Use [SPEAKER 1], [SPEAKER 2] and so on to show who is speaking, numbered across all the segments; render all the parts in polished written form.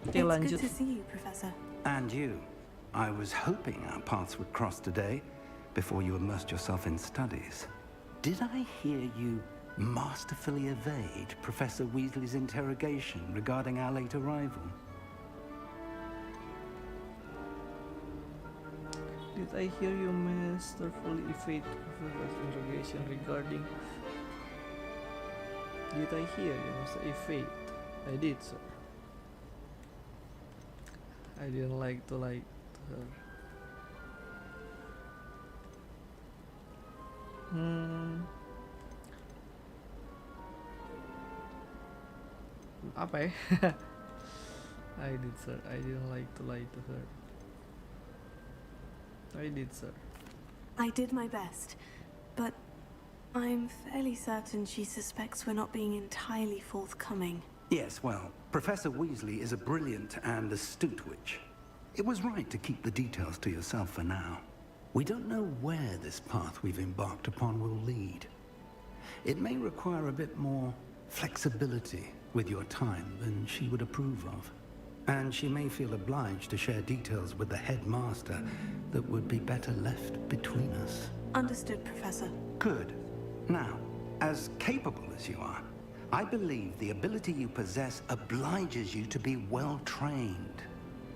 [SPEAKER 1] Oke,
[SPEAKER 2] It's
[SPEAKER 1] lanjut.
[SPEAKER 2] good to see you, Professor.
[SPEAKER 3] And you. I was hoping our paths would cross today before you immersed yourself in studies. Did I hear you masterfully evade Professor Weasley's interrogation regarding our late arrival?
[SPEAKER 1] Did I hear you masterfully evade Professor's interrogation regarding... Did I hear you masterfully evade? I did, sir. I didn't like to lie to her. Apa ya? I did, sir. I didn't like to lie to her. I did, sir.
[SPEAKER 2] I did my best, but I'm fairly certain she suspects we're not being entirely forthcoming.
[SPEAKER 3] Yes, well, Professor Weasley is a brilliant and astute witch. It was right to keep the details to yourself for now. We don't know where this path we've embarked upon will lead. It may require a bit more flexibility with your time than she would approve of. And she may feel obliged to share details with the headmaster that would be better left between us.
[SPEAKER 2] Understood, Professor.
[SPEAKER 3] Good. Now, as capable as you are, I believe the ability you possess obliges you to be well trained.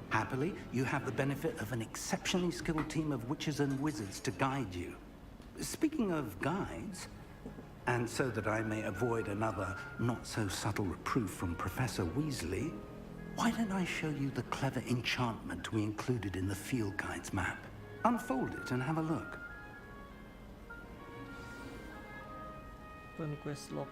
[SPEAKER 3] Happily, you have the benefit of an exceptionally skilled team of witches and wizards to guide you. Speaking of guides, and so that I may avoid another not-so-subtle reproof from Professor Weasley, why don't I show you the clever enchantment we included in the field guide's map? Unfold it and have a look.
[SPEAKER 1] Conquest lock.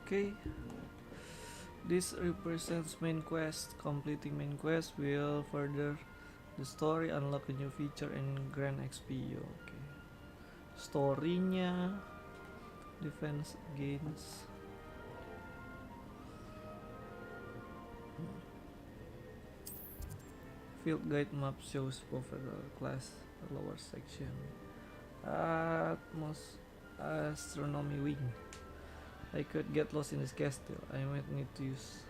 [SPEAKER 1] Okay. This represents main quest. Completing main quest will further the story, unlock a new feature and grant XP. Okay. Storynya defense against field guide map shows overall class lower section. Atmos astronomy wing. I could get lost in this castle. I might need to use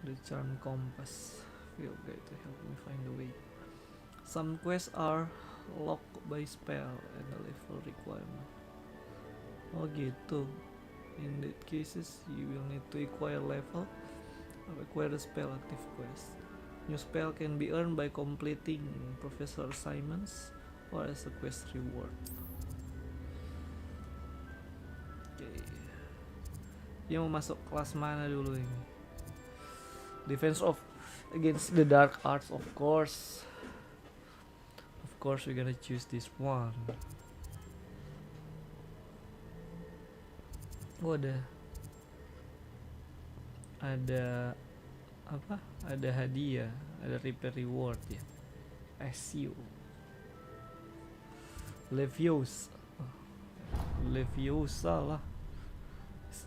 [SPEAKER 1] the charm compass field guide to help me find the way. Some quests are locked by spell and the level requirement. Oh gitu. In that cases, you will need to acquire level or acquire the spell active quest. New spell can be earned by completing professor assignments or as a quest reward. Okay. Dia mau masuk kelas mana dulu ini? Defense of against the dark arts, of course. Of course we're gonna choose this one. Oh, ada apa? Ada hadiah, ada repair reward ya. SU. Leviosa. Leviosa lah.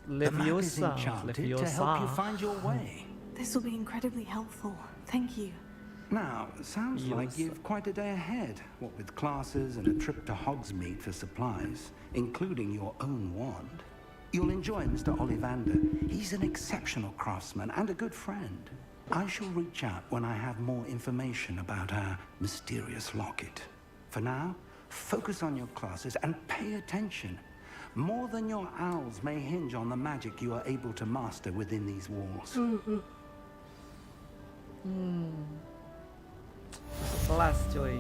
[SPEAKER 3] The map is
[SPEAKER 1] Leviosa.
[SPEAKER 3] enchanted to help you find your way.
[SPEAKER 2] This will be incredibly helpful. Thank you.
[SPEAKER 3] Now, sounds like
[SPEAKER 1] Yes.
[SPEAKER 3] you've quite a day ahead, what with classes and a trip to Hogsmeade for supplies, including your own wand. You'll enjoy Mr. Ollivander. He's an exceptional craftsman and a good friend. I shall reach out when I have more information about our mysterious locket. For now, focus on your classes and pay attention. More than your owls may hinge on the magic you are able to master within these walls.
[SPEAKER 1] Kelas coy.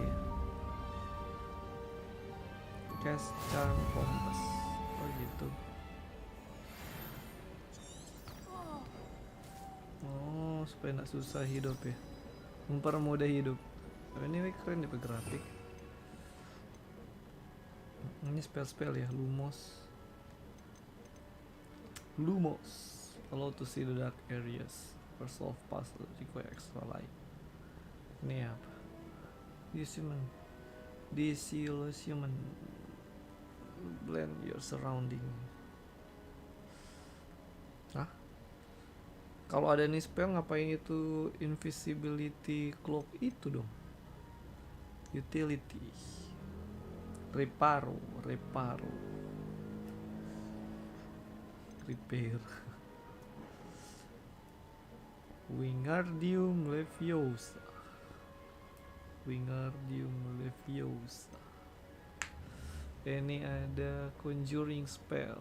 [SPEAKER 1] Cast charm compass. Oh gitu. Oh, supaya nggak susah hidup ya. Mempermudah hidup. Anyway, keren deh grafik. Ini spell ya, Lumos. Allow to see the dark areas. For solve puzzle require extra light. Ini apa? Disillusion. Blend your surrounding. Hah? Kalau ada nih spell ngapain itu invisibility cloak itu dong? Utility. Repair. Wingardium Leviosa. Ini ada conjuring spell.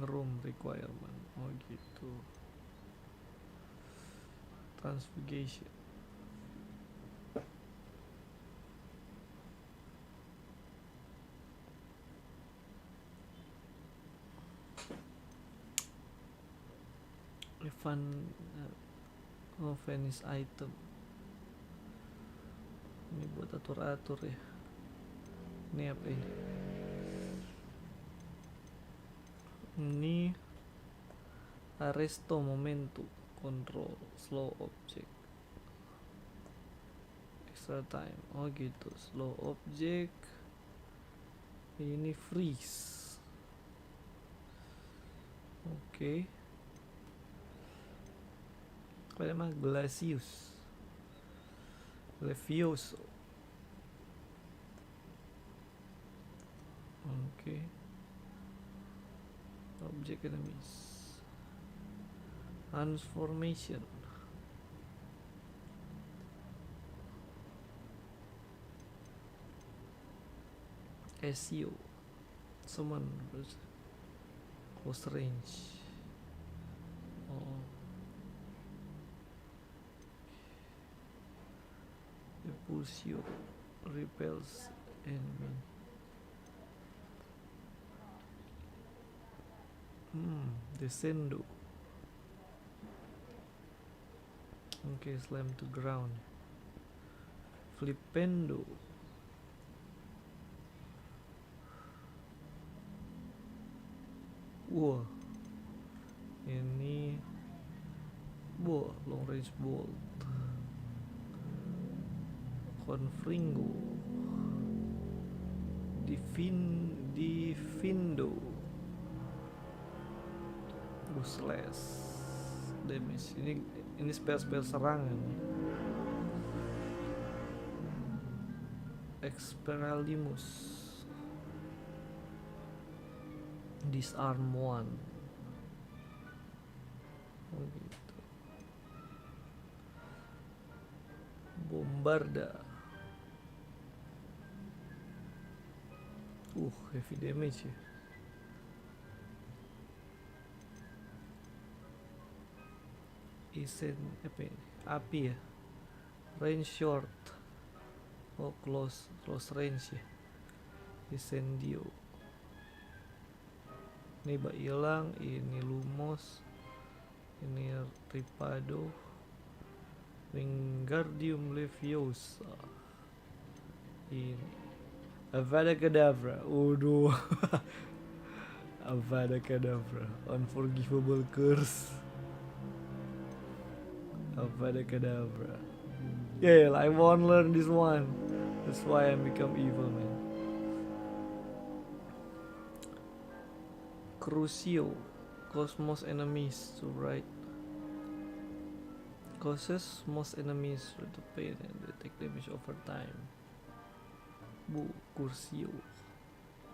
[SPEAKER 1] Room requirement. Oh gitu. Transfiguration. Vanish item. Ini buat atur-atur ya. Ini apa ini? Ini Arresto Momentum Control Slow Object. Extra time. Oh gitu. Slow object. Ini freeze. Oke. Apa nama? Glacius. Levioso. Oke. Object enemies. Transformation. SEO. Summon. Close range. Oh. Repulsio. Repels enemy. Descendo. Okay, slam to ground. Flipendo. Wah. Ini long range bolt. Confringo. Divindo. Useless damage. Ini spell serangan. Expelliarmus. Disarm 1. Oh gitu. Bombarda. Heavy damage ya. Apa ini? Api ya. Range short. Close range ya. Incendio. Ini bak hilang. Ini Lumos. Ini Ripado. Wingardium Leviosa. Ini Avada Kedavra. Waduh. Avada Kedavra. Unforgivable curse. Avada Kedavra. Yeah, I won't learn this one. That's why I become evil, man. Crucio. Cosmos enemies to right. Causes most enemies to pain and they take damage over time. Cursio.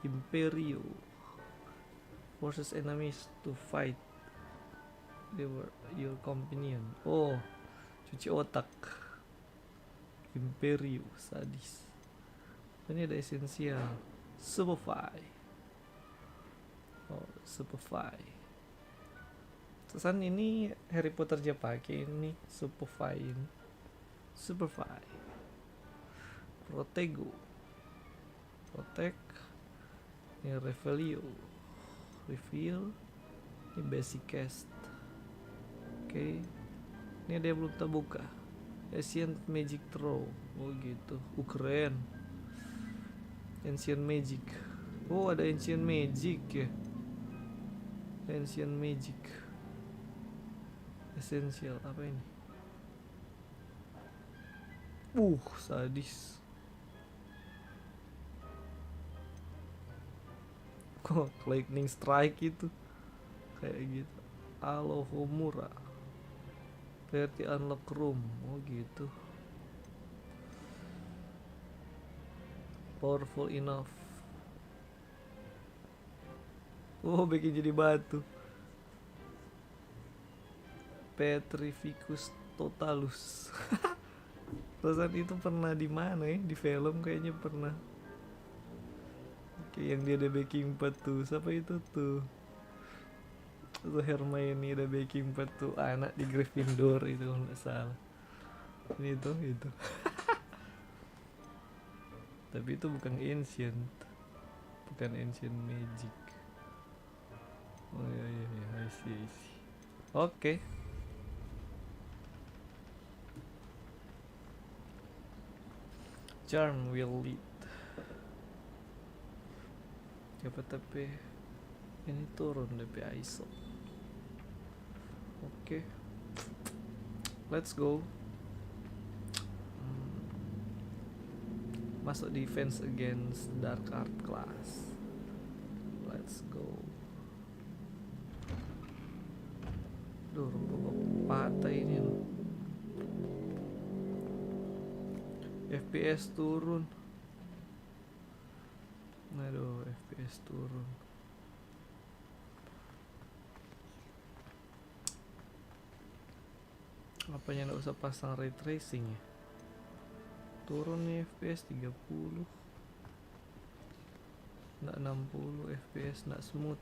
[SPEAKER 1] Imperio. Forces enemies to fight. They were your companion. Oh, cuci otak. Imperio. Sadis. Ini ada esensial. Superfy. Oh, Superfy. Terusan ini Harry Potter aja pakai ini. Superfy. Protego. Protect. Ini Reveal. Ini basic cast. Oke. Ini ada yang belum terbuka. Ancient Magic Throw. Oh gitu. Keren. Ancient Magic. Oh, ada Ancient Magic ya. Ancient Magic. Essential apa ini? Sadis. Kok lightning strike itu kayak gitu. Alohomura. Berarti unlock room. Oh gitu. powerful enough. Oh, bikin jadi batu. Petrificus totalus. Perasaan itu pernah di mana ya? Di film kayaknya pernah. Oke, yang dia ada backing 4 tuh. Siapa itu tuh? Itu Hermione ada backing 4 tuh. Anak di Gryffindor itu kalau nggak salah. Ini tuh itu. Tapi itu bukan ancient. Bukan ancient magic. Oh iya iya iya, I see, I see. Oke. Charm will lead. Coba tapi ini turun DP ISO. Oke. Let's go. Masuk defense against dark art class. Let's go. Duh, patah ini loh. FPS turun. Aduh, FPS turun. Apanya nggak usah pasang ray tracing ya? Turun nih FPS 30. Nggak 60 FPS, nggak smooth.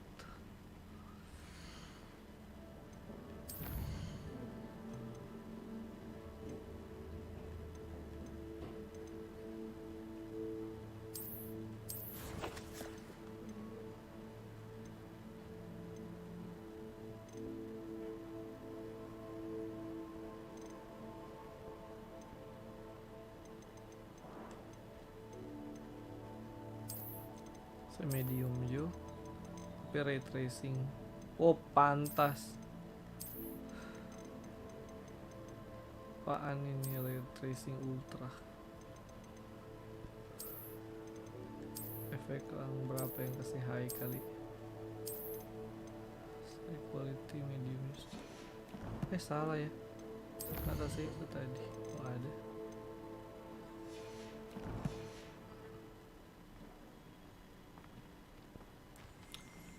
[SPEAKER 1] Medium jo, tapi ray tracing. Oh, pantas. Apaan ini ray tracing ultra? Efek berapa yang kasih high kali? High quality medium. Salah ya. Kata saya itu tadi. Oh, ada.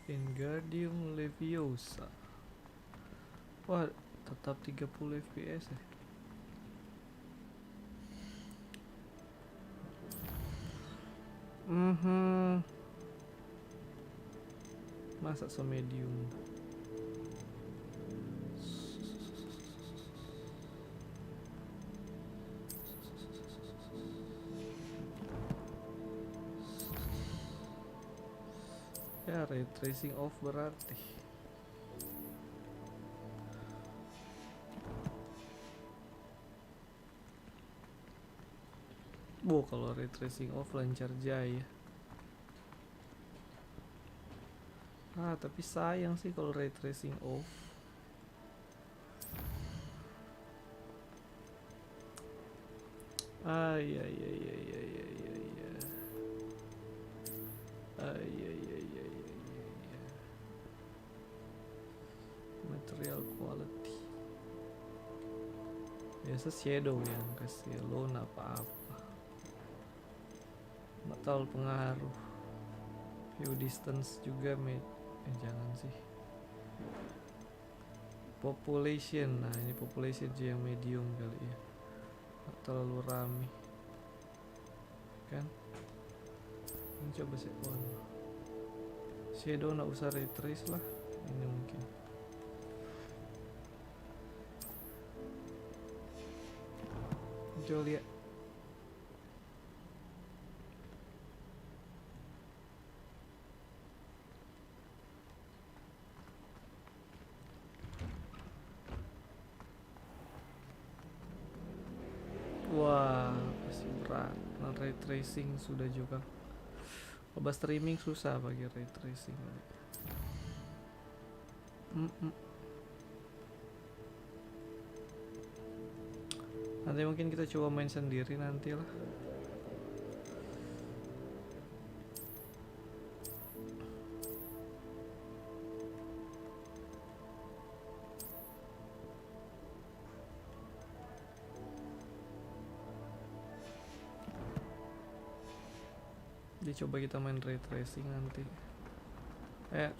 [SPEAKER 1] Wingardium Leviosa. Wah, tetap 30 fps ya. Masa so medium. Ya, ray tracing off berarti. Kalau ray tracing off lancar jaya. Tapi sayang sih kalau ray tracing off. Iya. Material quality. Biasa shadow yang kasih loan apa-apa. Nggak terlalu pengaruh. View distance juga jangan sih. Population, nah ini population aja yang medium kali ya. Nggak terlalu rame kan. Ini coba sih shadow nggak usah ray trace lah. Ini mungkin coba lihat. Wah, pasti berat. Non ray tracing sudah juga. Coba streaming susah bagi ray tracing. Nanti mungkin kita coba main sendiri nanti lah. Jadi coba kita main ray tracing nanti.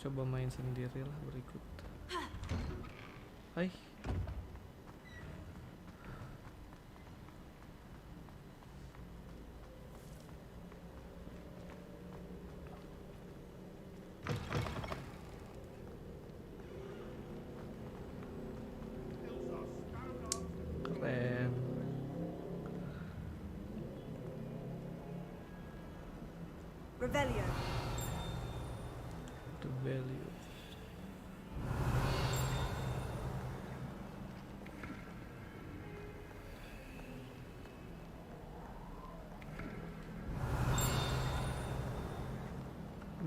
[SPEAKER 1] Coba main sendiri lah berikut. Hai. Keren.
[SPEAKER 2] Revelio.
[SPEAKER 1] The value.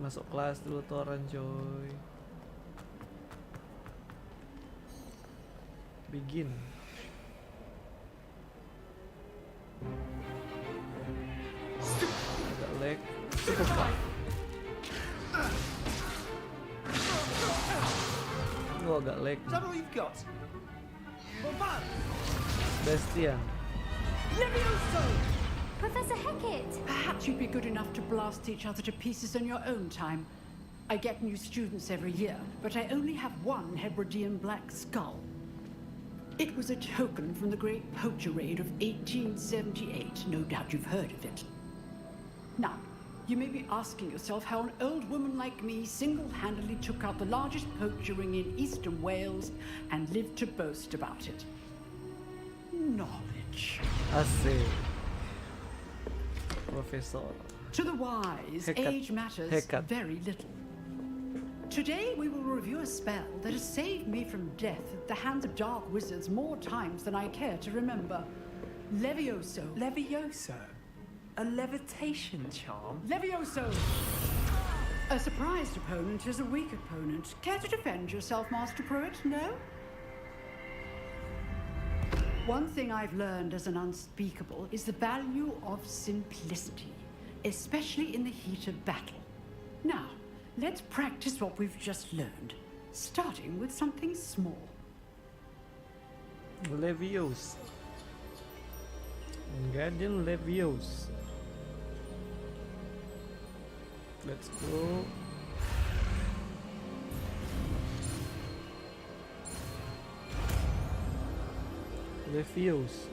[SPEAKER 1] Masuk kelas dulu toran coy. Begin. Agak lag. Cukup pak. Agak lag.
[SPEAKER 4] Is that all you've got?
[SPEAKER 1] Bastian.
[SPEAKER 5] Levioso!
[SPEAKER 6] Professor Hecat!
[SPEAKER 5] Perhaps you'd be good enough to blast each other to pieces in your own time. I get new students every year, but I only have one Hebridean black skull. It was a token from the Great Poacher Raid of 1878. No doubt you've heard of it. Now, you may be asking yourself how an old woman like me single-handedly took out the largest poacher ring in eastern Wales and lived to boast about it. Knowledge.
[SPEAKER 1] Asik. Profesor.
[SPEAKER 5] To the wise,
[SPEAKER 1] Hecat.
[SPEAKER 5] age matters
[SPEAKER 1] Hecat.
[SPEAKER 5] very little. Today we will review a spell that has saved me from death at the hands of dark wizards more times than I care to remember. Levioso.
[SPEAKER 4] Levioso? A levitation charm?
[SPEAKER 5] Levioso! A surprised opponent is a weak opponent. Care to defend yourself, Master Pruitt? No? One thing I've learned as an unspeakable is the value of simplicity, especially in the heat of battle. Now, let's practice what we've just learned, starting with something small.
[SPEAKER 1] Leviosa. Guardian Leviosa. Let's go. Leviosa.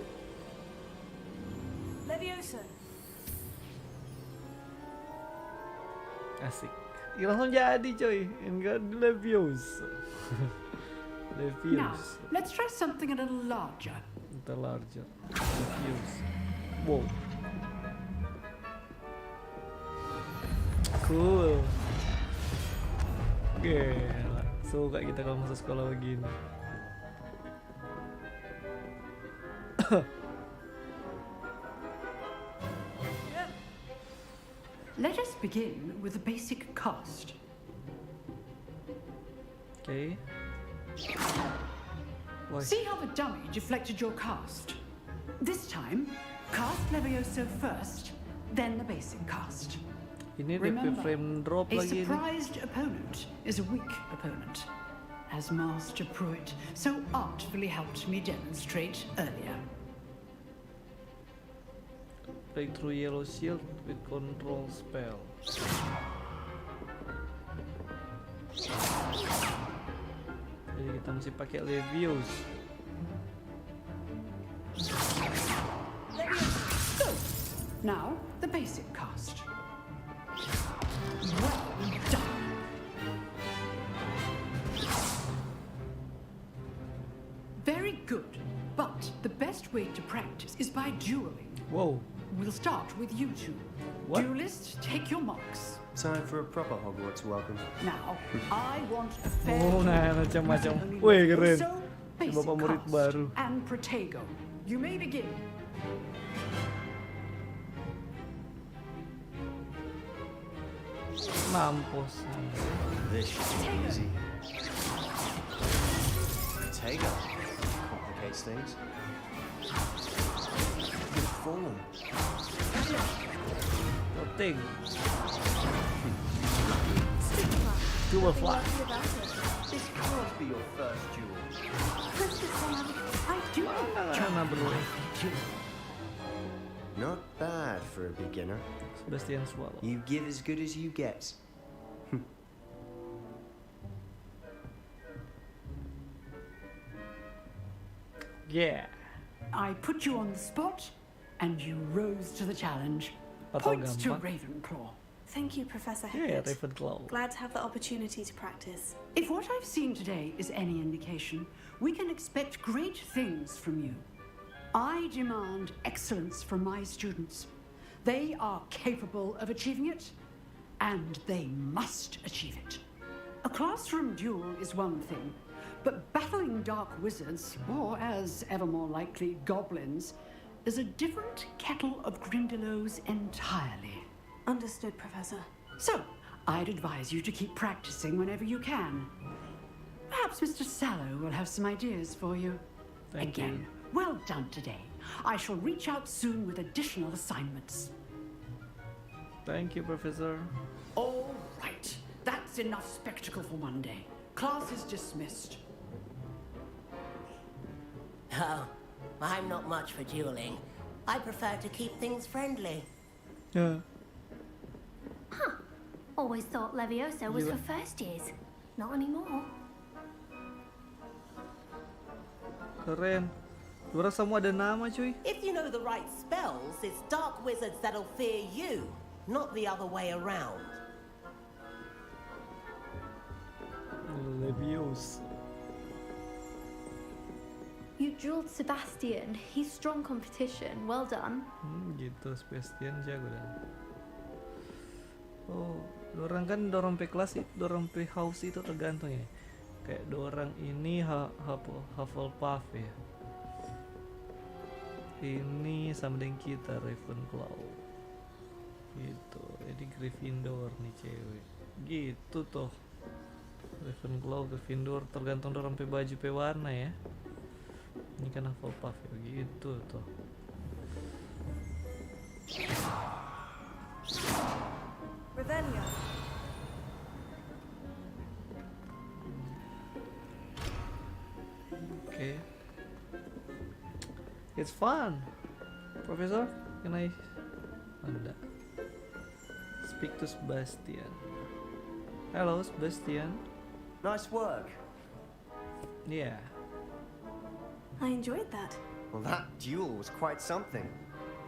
[SPEAKER 2] Levioso.
[SPEAKER 1] Asik. Langsung jadi coy. Enggak Leviosa.
[SPEAKER 5] Now,
[SPEAKER 1] Leviosa.
[SPEAKER 5] let's try something a little larger.
[SPEAKER 1] The larger. Leviosa. Wow. Cool. Gila. Suka kita kalau masuk sekolah begini.
[SPEAKER 5] Let us begin with the basic cast.
[SPEAKER 1] Okay. Why?
[SPEAKER 5] See how the dummy deflected your cast? This time, cast Levioso first, then the basic cast.
[SPEAKER 1] Ini DP
[SPEAKER 5] Remember,
[SPEAKER 1] frame drop
[SPEAKER 5] a
[SPEAKER 1] lagi ini.
[SPEAKER 5] surprised opponent is a weak opponent, as Master Pruitt so artfully helped me demonstrate earlier.
[SPEAKER 1] Breakthrough yellow shield with control spell. Jadi kita mesti pakai Leviosa.
[SPEAKER 5] Now, the basic cast. Well done. Very good, but the best way to practice is by dueling.
[SPEAKER 1] Wow.
[SPEAKER 5] We'll start with you two.
[SPEAKER 1] What?
[SPEAKER 5] Duelists, take your marks.
[SPEAKER 4] Time for a proper Hogwarts welcome.
[SPEAKER 5] Now, I want a fair
[SPEAKER 1] Oh, nah,
[SPEAKER 5] duel.
[SPEAKER 1] macam-macam.
[SPEAKER 5] Only
[SPEAKER 1] Wih,
[SPEAKER 5] Levioso,
[SPEAKER 1] keren.
[SPEAKER 5] basic
[SPEAKER 1] Bapak murid
[SPEAKER 5] cast,
[SPEAKER 1] baru.
[SPEAKER 5] and Protego. You may begin.
[SPEAKER 1] Mampus.
[SPEAKER 4] This should be easy. Tago complicates things. Good form.
[SPEAKER 1] Nothing.
[SPEAKER 2] Stigma.
[SPEAKER 1] Dual
[SPEAKER 2] Nothing
[SPEAKER 1] flash.
[SPEAKER 2] lovely about it.
[SPEAKER 4] This can't be your first duel.
[SPEAKER 2] Princess Anne.
[SPEAKER 5] I do
[SPEAKER 1] Mana bro?
[SPEAKER 4] Not bad for a beginner.
[SPEAKER 1] Sebastian Swallow.
[SPEAKER 4] You give as good as you get.
[SPEAKER 1] Yeah.
[SPEAKER 5] I put you on the spot, and you rose to the challenge.
[SPEAKER 1] Atau
[SPEAKER 5] Points to
[SPEAKER 1] gampang.
[SPEAKER 5] Ravenclaw.
[SPEAKER 2] Thank you, Professor
[SPEAKER 1] Yeah,
[SPEAKER 2] Hackett.
[SPEAKER 1] Ravenclaw.
[SPEAKER 2] Glad to have the opportunity to practice.
[SPEAKER 5] If what I've seen today is any indication, we can expect great things from you. I demand excellence from my students. They are capable of achieving it, and they must achieve it. A classroom duel is one thing, but battling dark wizards, or as ever more likely, goblins, is a different kettle of Grindylows entirely.
[SPEAKER 2] Understood, Professor.
[SPEAKER 5] So, I'd advise you to keep practicing whenever you can. Perhaps Mr. Sallow will have some ideas for you.
[SPEAKER 1] Thank
[SPEAKER 5] Again, well done today. I shall reach out soon with additional assignments.
[SPEAKER 1] Thank you, Professor.
[SPEAKER 5] All right, that's enough spectacle for one day. Class is dismissed.
[SPEAKER 7] Oh, I'm not much for dueling. I prefer to keep things friendly.
[SPEAKER 1] Yeah.
[SPEAKER 6] Always thought Leviosa was
[SPEAKER 1] You-
[SPEAKER 6] for first years. Not anymore.
[SPEAKER 1] Keren. Orang semua ada nama cuy.
[SPEAKER 7] If you know the right spells, it's dark wizards that'll fear you, not the other way around.
[SPEAKER 1] Leviosa.
[SPEAKER 6] You dueled Sebastian. He's strong competition. Well done.
[SPEAKER 1] Gitu Sebastian jago dan. Oh, dorang kan dorang pe kelas, dorang pe house itu tergantung ya. Kayak dorang ini Hufflepuff ya. Ini sama dengan kita Ravenclaw. Gitu. Jadi Gryffindor nih cewek. Gitu toh. Ravenclaw, Gryffindor tergantung dorang pe baju pe warna ya. Ini kan Hufflepuff ya, gitu toh.
[SPEAKER 2] Revelio.
[SPEAKER 1] Okay. It's fun. Professor, can I Anda speak to Sebastian? Hello, Sebastian.
[SPEAKER 4] Nice work.
[SPEAKER 1] Yeah.
[SPEAKER 2] I enjoyed that.
[SPEAKER 4] Well, that duel was quite something.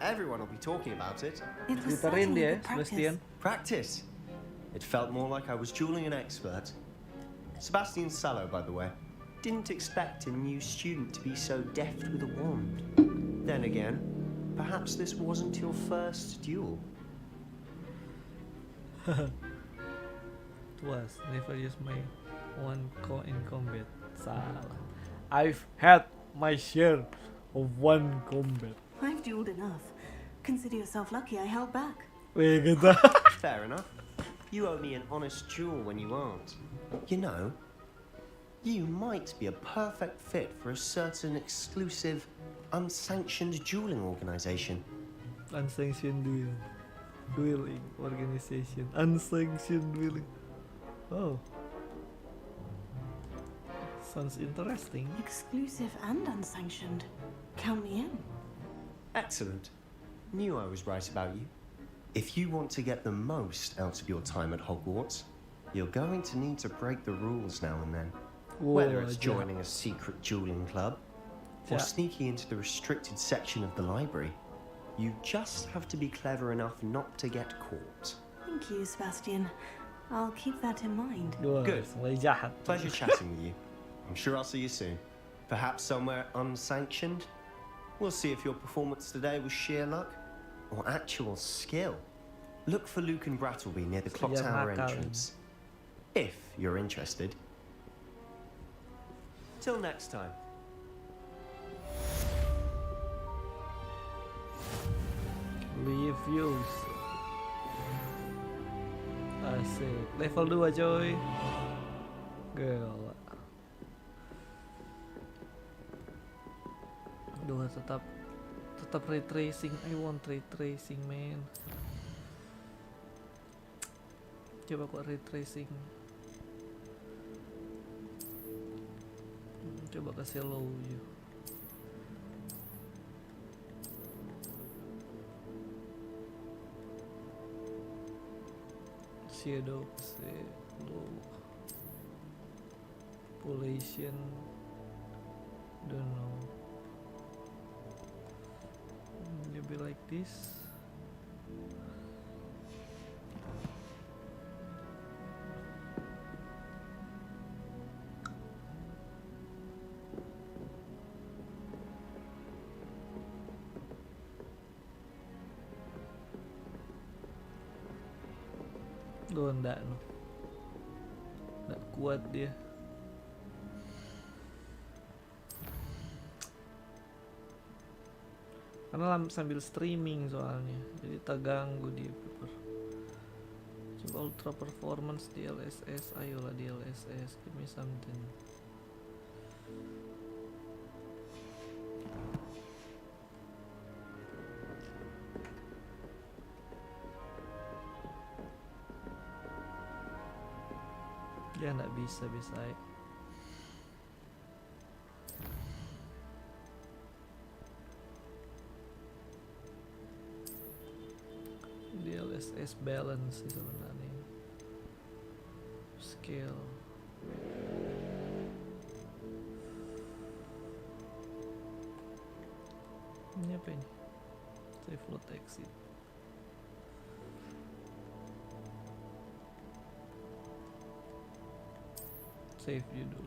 [SPEAKER 4] Everyone will be talking about it.
[SPEAKER 2] It was
[SPEAKER 1] Ceritarin
[SPEAKER 2] certainly
[SPEAKER 1] dia,
[SPEAKER 2] good practice.
[SPEAKER 1] Sebastian.
[SPEAKER 4] Practice. It felt more like I was dueling an expert. Sebastian Sallow, by the way. Didn't expect a new student to be so deft with a wand. Then again, perhaps this wasn't your first duel.
[SPEAKER 1] It was never use my one in combat. Salah. I've had my share of one combat.
[SPEAKER 2] I've dueled enough. Consider yourself lucky I held back.
[SPEAKER 1] Weh gitu.
[SPEAKER 4] Fair enough. You owe me an honest duel when you aren't. You know, you might be a perfect fit for a certain exclusive, unsanctioned dueling organization.
[SPEAKER 1] Unsanctioned dueling organization. Unsanctioned dueling. Oh. Sounds interesting.
[SPEAKER 2] Exclusive and unsanctioned. Count me in.
[SPEAKER 4] Excellent. Knew I was right about you. If you want to get the most out of your time at Hogwarts, you're going to need to break the rules now and then. Whether it's joining a secret dueling club or
[SPEAKER 1] Yeah.
[SPEAKER 4] sneaking into the restricted section of the library, you just have to be clever enough not to get caught.
[SPEAKER 2] Thank you, Sebastian. I'll keep that in mind.
[SPEAKER 1] Wah,
[SPEAKER 4] Good.
[SPEAKER 1] mulai jahat.
[SPEAKER 4] Pleasure chatting with you. I'm sure I'll see you soon. Perhaps somewhere unsanctioned? We'll see if your performance today was sheer luck or actual skill. Look for Luke and Brattleby near the clock
[SPEAKER 1] Sejarah
[SPEAKER 4] tower
[SPEAKER 1] nakal.
[SPEAKER 4] entrance. If you're interested. Till next time.
[SPEAKER 1] Reviews. Asik. Level 2 coy. Gila. Dua tetap ray tracing. I want ray tracing, man. Coba kok ray tracing. Coba kasih low view. shadow low population, don't know. Maybe like this. Enggak kuat dia. Karena sambil streaming soalnya, jadi terganggu dia. Coba ultra performance di LSS, ayolah di LSS, give me something. Ya nggak bisa ya. DLSS balance sih sebenarnya. Scale. Ini apa ini? Save load exit. Save judul.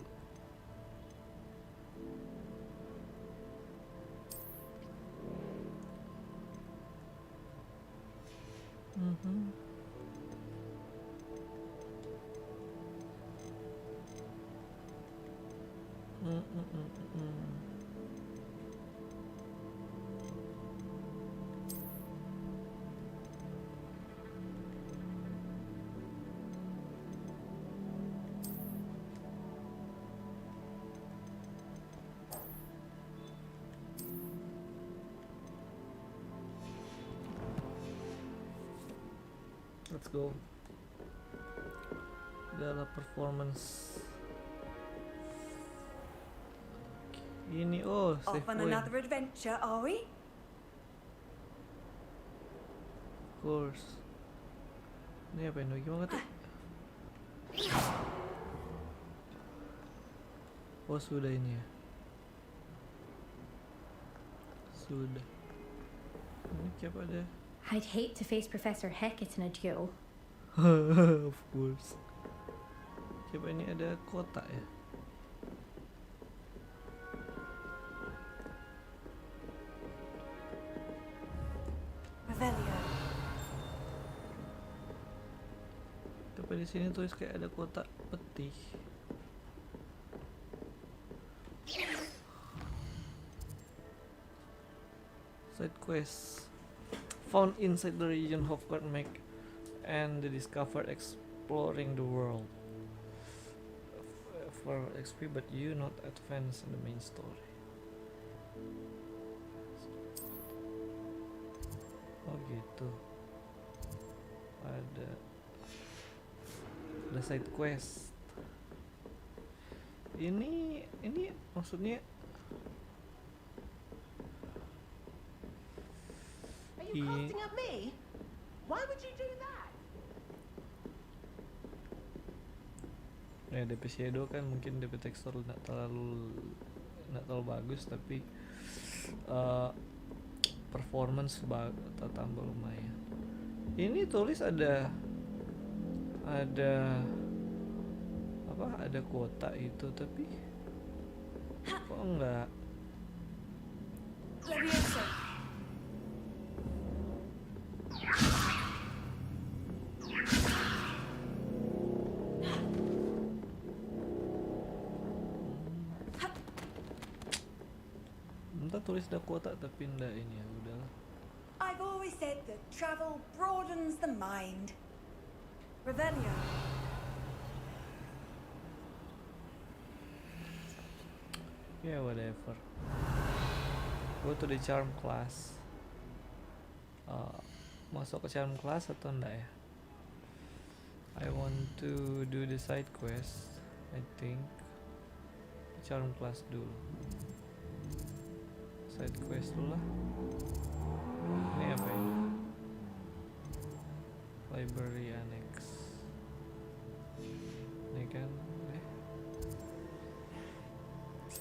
[SPEAKER 1] Let's go. Adalah performance. Ini save
[SPEAKER 8] Off on
[SPEAKER 1] point.
[SPEAKER 8] another adventure, are we?
[SPEAKER 1] Of course. Ini apa ini? Gimana tuh? Oh sudah ini ya. Sudah. Ini kayak ada.
[SPEAKER 6] I'd hate to face Professor Hecat in a duel.
[SPEAKER 1] Of course. Coba ini ada kotak ya.
[SPEAKER 8] Revelio.
[SPEAKER 1] Tapi di sini tulis kayak ada kotak peti. Side quest. Found inside the region Hogwarts map and the discovered exploring the world. For XP, but you not advance in the main story. Oh gitu. Ada side quest. Ini maksudnya
[SPEAKER 7] Are you casting at me? Why would you do that?
[SPEAKER 1] ya DP shadow kan mungkin DP tekstur nggak terlalu bagus, tapi performance tambah lumayan. Ini tulis ada apa, ada kuota itu, tapi kok enggak.
[SPEAKER 8] Levioso.
[SPEAKER 1] Entah tulis ada kuota tapi enggak ini ya, udahlah.
[SPEAKER 8] I've always said that travel broadens the mind. Revelio.
[SPEAKER 1] Yeah, whatever. Go to the charm class. Masuk ke charm class atau enggak ya? I want to do the side quest. I think charm class dulu. Side quest dulu lah. Ini apa ini? Library annex.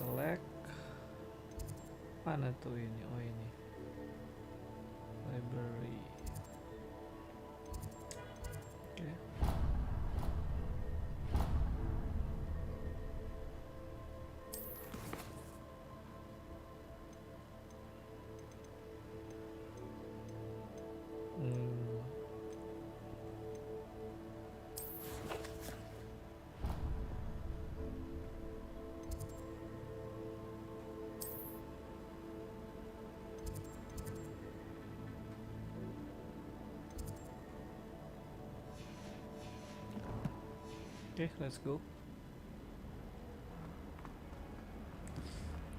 [SPEAKER 1] select. Mana tuh ini? Oh ini. Library. Oke. Oke, let's go.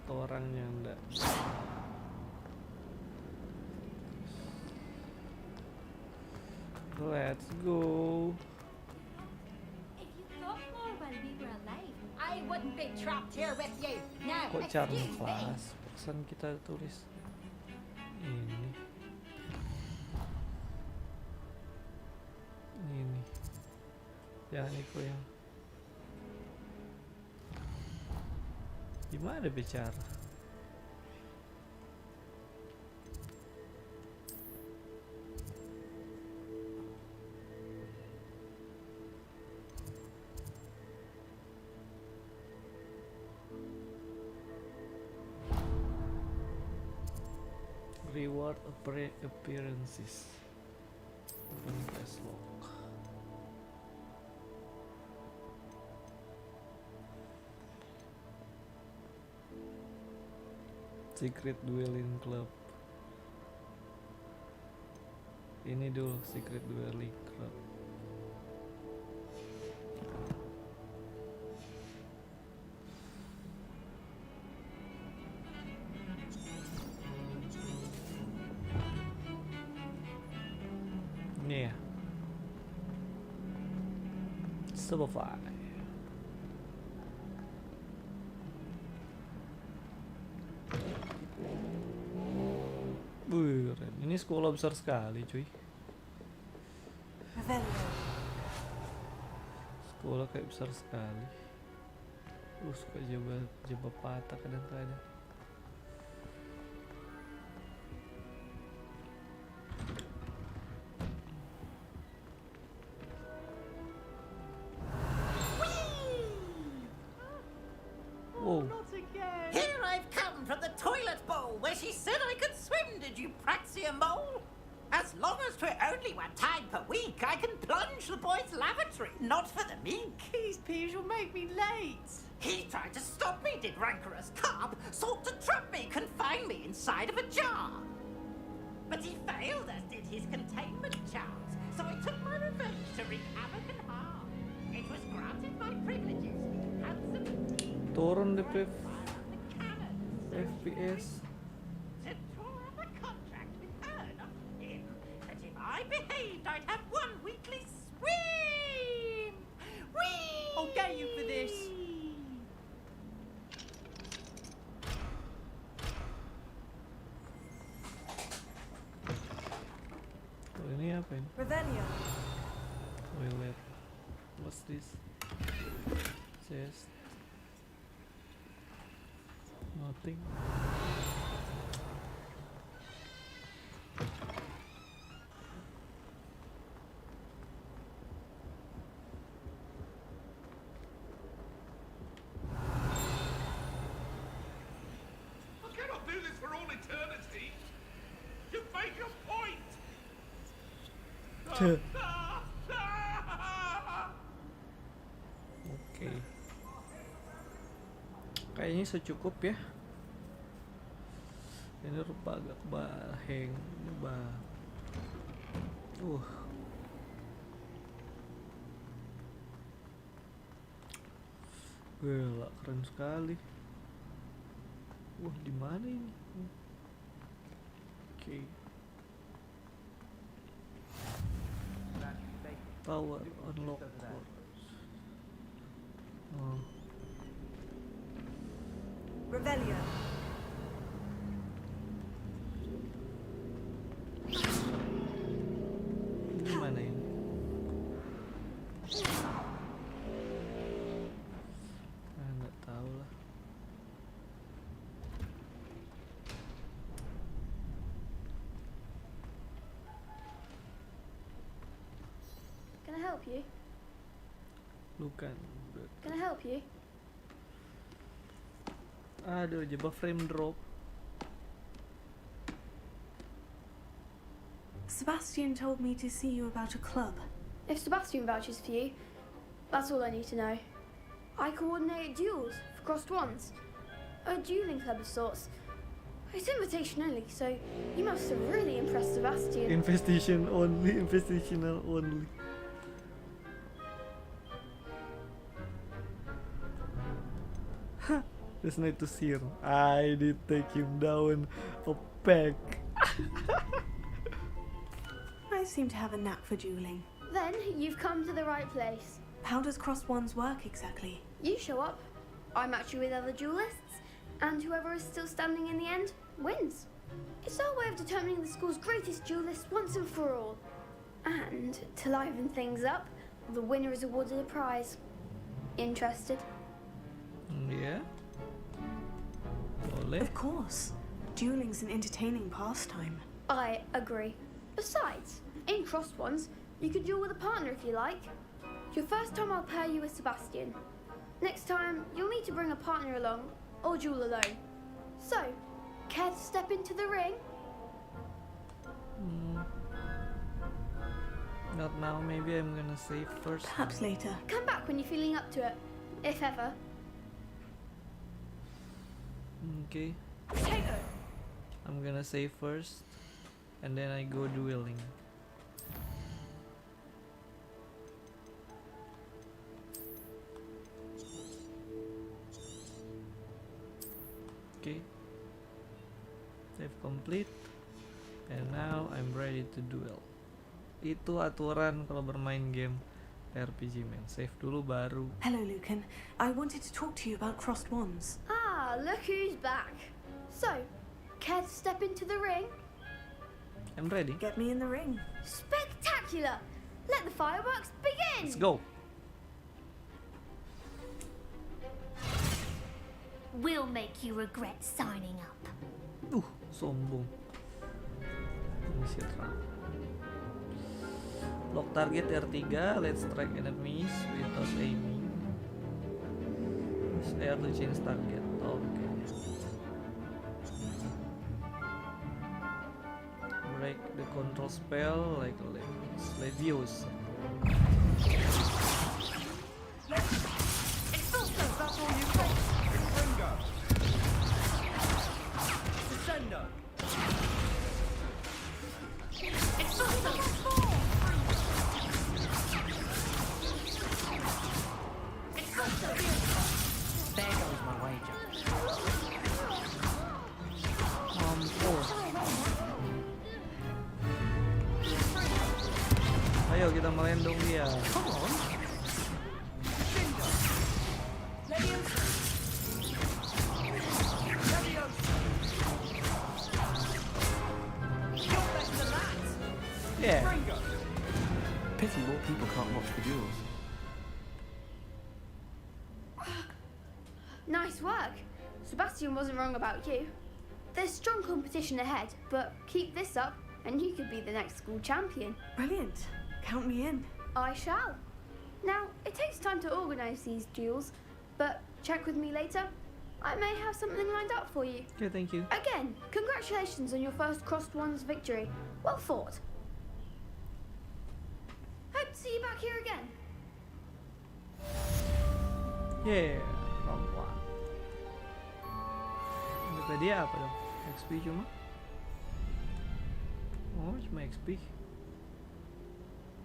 [SPEAKER 1] Orangnya enggak. Let's go.
[SPEAKER 9] If you thought more while we were alive, I wouldn't be trapped here with you. Now,
[SPEAKER 1] Kok charm
[SPEAKER 9] excuse me.
[SPEAKER 1] kelas? Pesan kita tulis ini. Ini. Jangan itu yang. Gimana bicara? Reward appearances. Open quest log. Secret Dueling Club. Ini dulu Secret Dueling Club. Ini ya. Simplify. Keren. Ini sekolah besar sekali, cuy. Sekolah kayak besar sekali. Suka jebak patah kadang-kadang. Whoa.
[SPEAKER 7] Here I've come from the toilet bowl where she said I could swim, did you praxia mole? As long as 'twere only 1 time per week, I can plunge the boy's lavatory, not for the meek.
[SPEAKER 5] These peas will make me late.
[SPEAKER 7] He tried to stop me, did rancorous carp, sought to trap me, confine me inside of a jar. But he failed, as did his containment charms, so I took my revenge to wreak havoc and harm. It was granted my privileges, handsome
[SPEAKER 1] Turun deh FPS.
[SPEAKER 7] to draw up a contract with her, not him, that if I behaved, I'd have 1 weekly swim. Whee!
[SPEAKER 5] I'll get you for this.
[SPEAKER 1] Oh, ini apa ini?
[SPEAKER 2] Revelio.
[SPEAKER 1] Toilet. What's this? Chest. Nothing.
[SPEAKER 10] I cannot do this for all eternity. You've made your point.
[SPEAKER 1] Oke. Kayaknya secukup ya. Ini rupa agak baheng. Gila, keren sekali. Di mana ini? Oke. Power unlock course. Oh.
[SPEAKER 2] Revelio.
[SPEAKER 1] Ini mana ini? Nggak tahu lah.
[SPEAKER 6] help you?
[SPEAKER 1] Bukan.
[SPEAKER 6] Can I help you?
[SPEAKER 1] Aduh, jebak frame drop.
[SPEAKER 2] Sebastian told me to see you about a club.
[SPEAKER 6] If Sebastian vouches for you, that's all I need to know. I coordinate duels for crossed wands. A dueling club of sorts. It's invitation only, so you must have really impressed Sebastian.
[SPEAKER 1] Invitational only. Just need to see him. I did take him down a peg.
[SPEAKER 2] I seem to have a knack for dueling.
[SPEAKER 6] Then you've come to the right place.
[SPEAKER 2] How does crossed wands work exactly?
[SPEAKER 6] You show up, I match you with other duelists, and whoever is still standing in the end wins. It's our way of determining the school's greatest duelist once and for all. And to liven things up, the winner is awarded a prize. Interested?
[SPEAKER 1] Yeah. Boleh.
[SPEAKER 2] Of course. Dueling's an entertaining pastime.
[SPEAKER 6] I agree. Besides, in crossed ones, you can duel with a partner if you like. Your first time I'll pair you with Sebastian. Next time, you'll need to bring a partner along, or duel alone. So, care to step into the ring?
[SPEAKER 1] Not now, maybe I'm gonna save first.
[SPEAKER 2] Perhaps later.
[SPEAKER 6] Come back when you're feeling up to it, if ever.
[SPEAKER 1] Okay. I'm gonna save first, and then I go dueling. Okay. Save complete. And now I'm ready to duel. Itu aturan kalau bermain game RPG, man. Save dulu baru.
[SPEAKER 2] Hello, Lucan. I wanted to talk to you about crossed wands.
[SPEAKER 6] Ah, look who's back. So, care to step into the ring?
[SPEAKER 1] I'm ready.
[SPEAKER 2] Get me in the ring.
[SPEAKER 6] Spectacular! Let the fireworks begin!
[SPEAKER 1] Let's go.
[SPEAKER 9] We'll make you regret signing up.
[SPEAKER 1] Sombong. Initiate round. Lock target R3. Let's strike enemies without aiming. Use R to change target. Okay. Break the control spell like Leviosa. Ayo kita melendung dia. Yeah.
[SPEAKER 11] Pity more people can't watch the duels.
[SPEAKER 6] Nice work. Sebastian wasn't wrong about you. There's strong competition ahead, but keep this up and you could be the next school champion.
[SPEAKER 2] Brilliant. Count me in.
[SPEAKER 6] I shall. Now, it takes time to organise these duels, but check with me later. I may have something lined up for you.
[SPEAKER 1] Okay, thank you.
[SPEAKER 6] Again, congratulations on your first crossed ones victory. Well fought. Hope to see you back here again.
[SPEAKER 1] Yeah, round 1. Kata dia apa dong? XP cuma? Oh, cuma XP.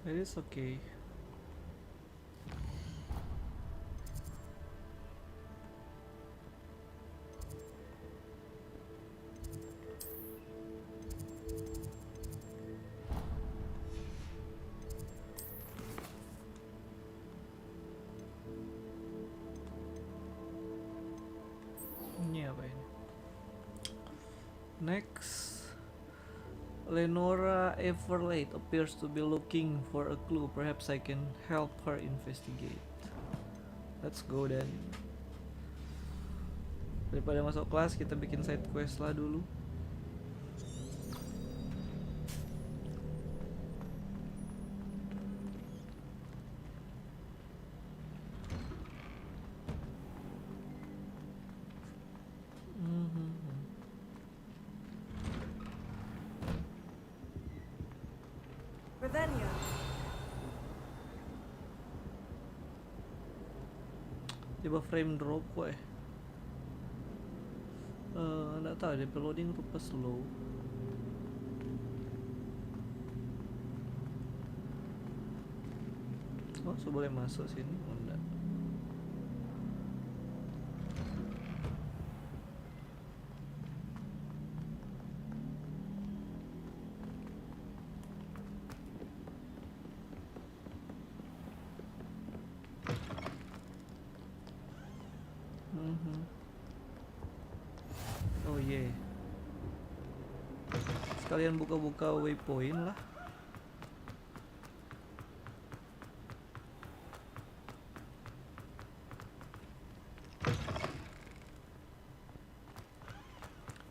[SPEAKER 1] It is okay. Ini apa ini? Next, Lenora Everlate appears to be looking for a clue. Perhaps I can help her investigate. Let's go then. Daripada masuk kelas, kita bikin side quest lah dulu. Tiba frame drop kok ya. Nggak tahu deh, loading rupa slow. Oh, so boleh masuk sini? Oh, enggak. Oh yeah. Sekalian buka-buka waypoint lah.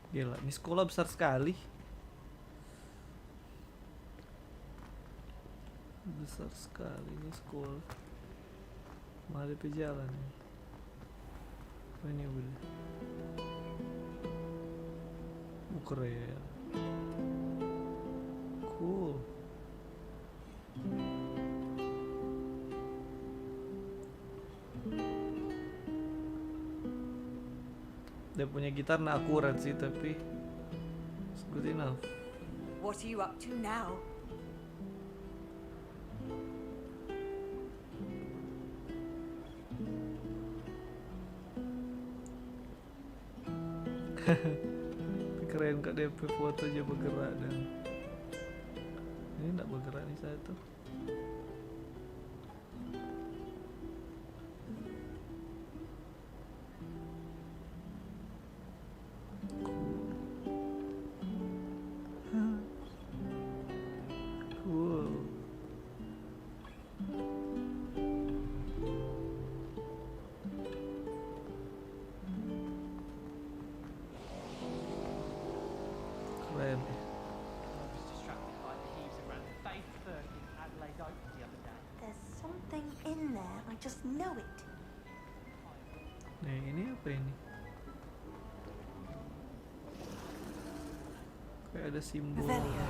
[SPEAKER 1] Gila, ini sekolah besar sekali. Besar sekali ini sekolah. Mari berjalan. Oh, ini udah. Keren. Cool. Dia punya gitar nah akurat sih, tapi it's good enough.
[SPEAKER 8] What are you up to now?
[SPEAKER 1] Keren kok DP foto aja bergerak, dan ini nggak bergerak nih satu. Cool. Keren.
[SPEAKER 12] There's something in there. I just know it.
[SPEAKER 1] Nah, ini apa ini? Kayak ada simbol
[SPEAKER 2] Revelio.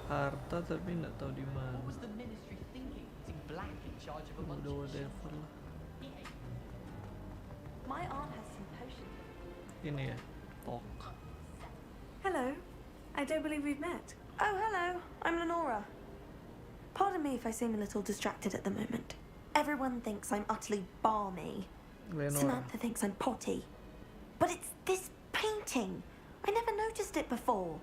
[SPEAKER 1] harta tapi nggak tahu di mana.
[SPEAKER 7] What was the ministry thinking, putting Black in charge of a bunch
[SPEAKER 1] Udah
[SPEAKER 7] of
[SPEAKER 1] whatever lah.
[SPEAKER 12] My aunt has some potions.
[SPEAKER 1] Ini ya, talk.
[SPEAKER 2] Hello. I don't believe we've met.
[SPEAKER 12] Oh, hello. I'm Lenora. Pardon me if I seem a little distracted at the moment. Everyone thinks I'm utterly balmy.
[SPEAKER 1] Lenora.
[SPEAKER 12] Samantha thinks I'm potty. But it's this painting. I never noticed it before.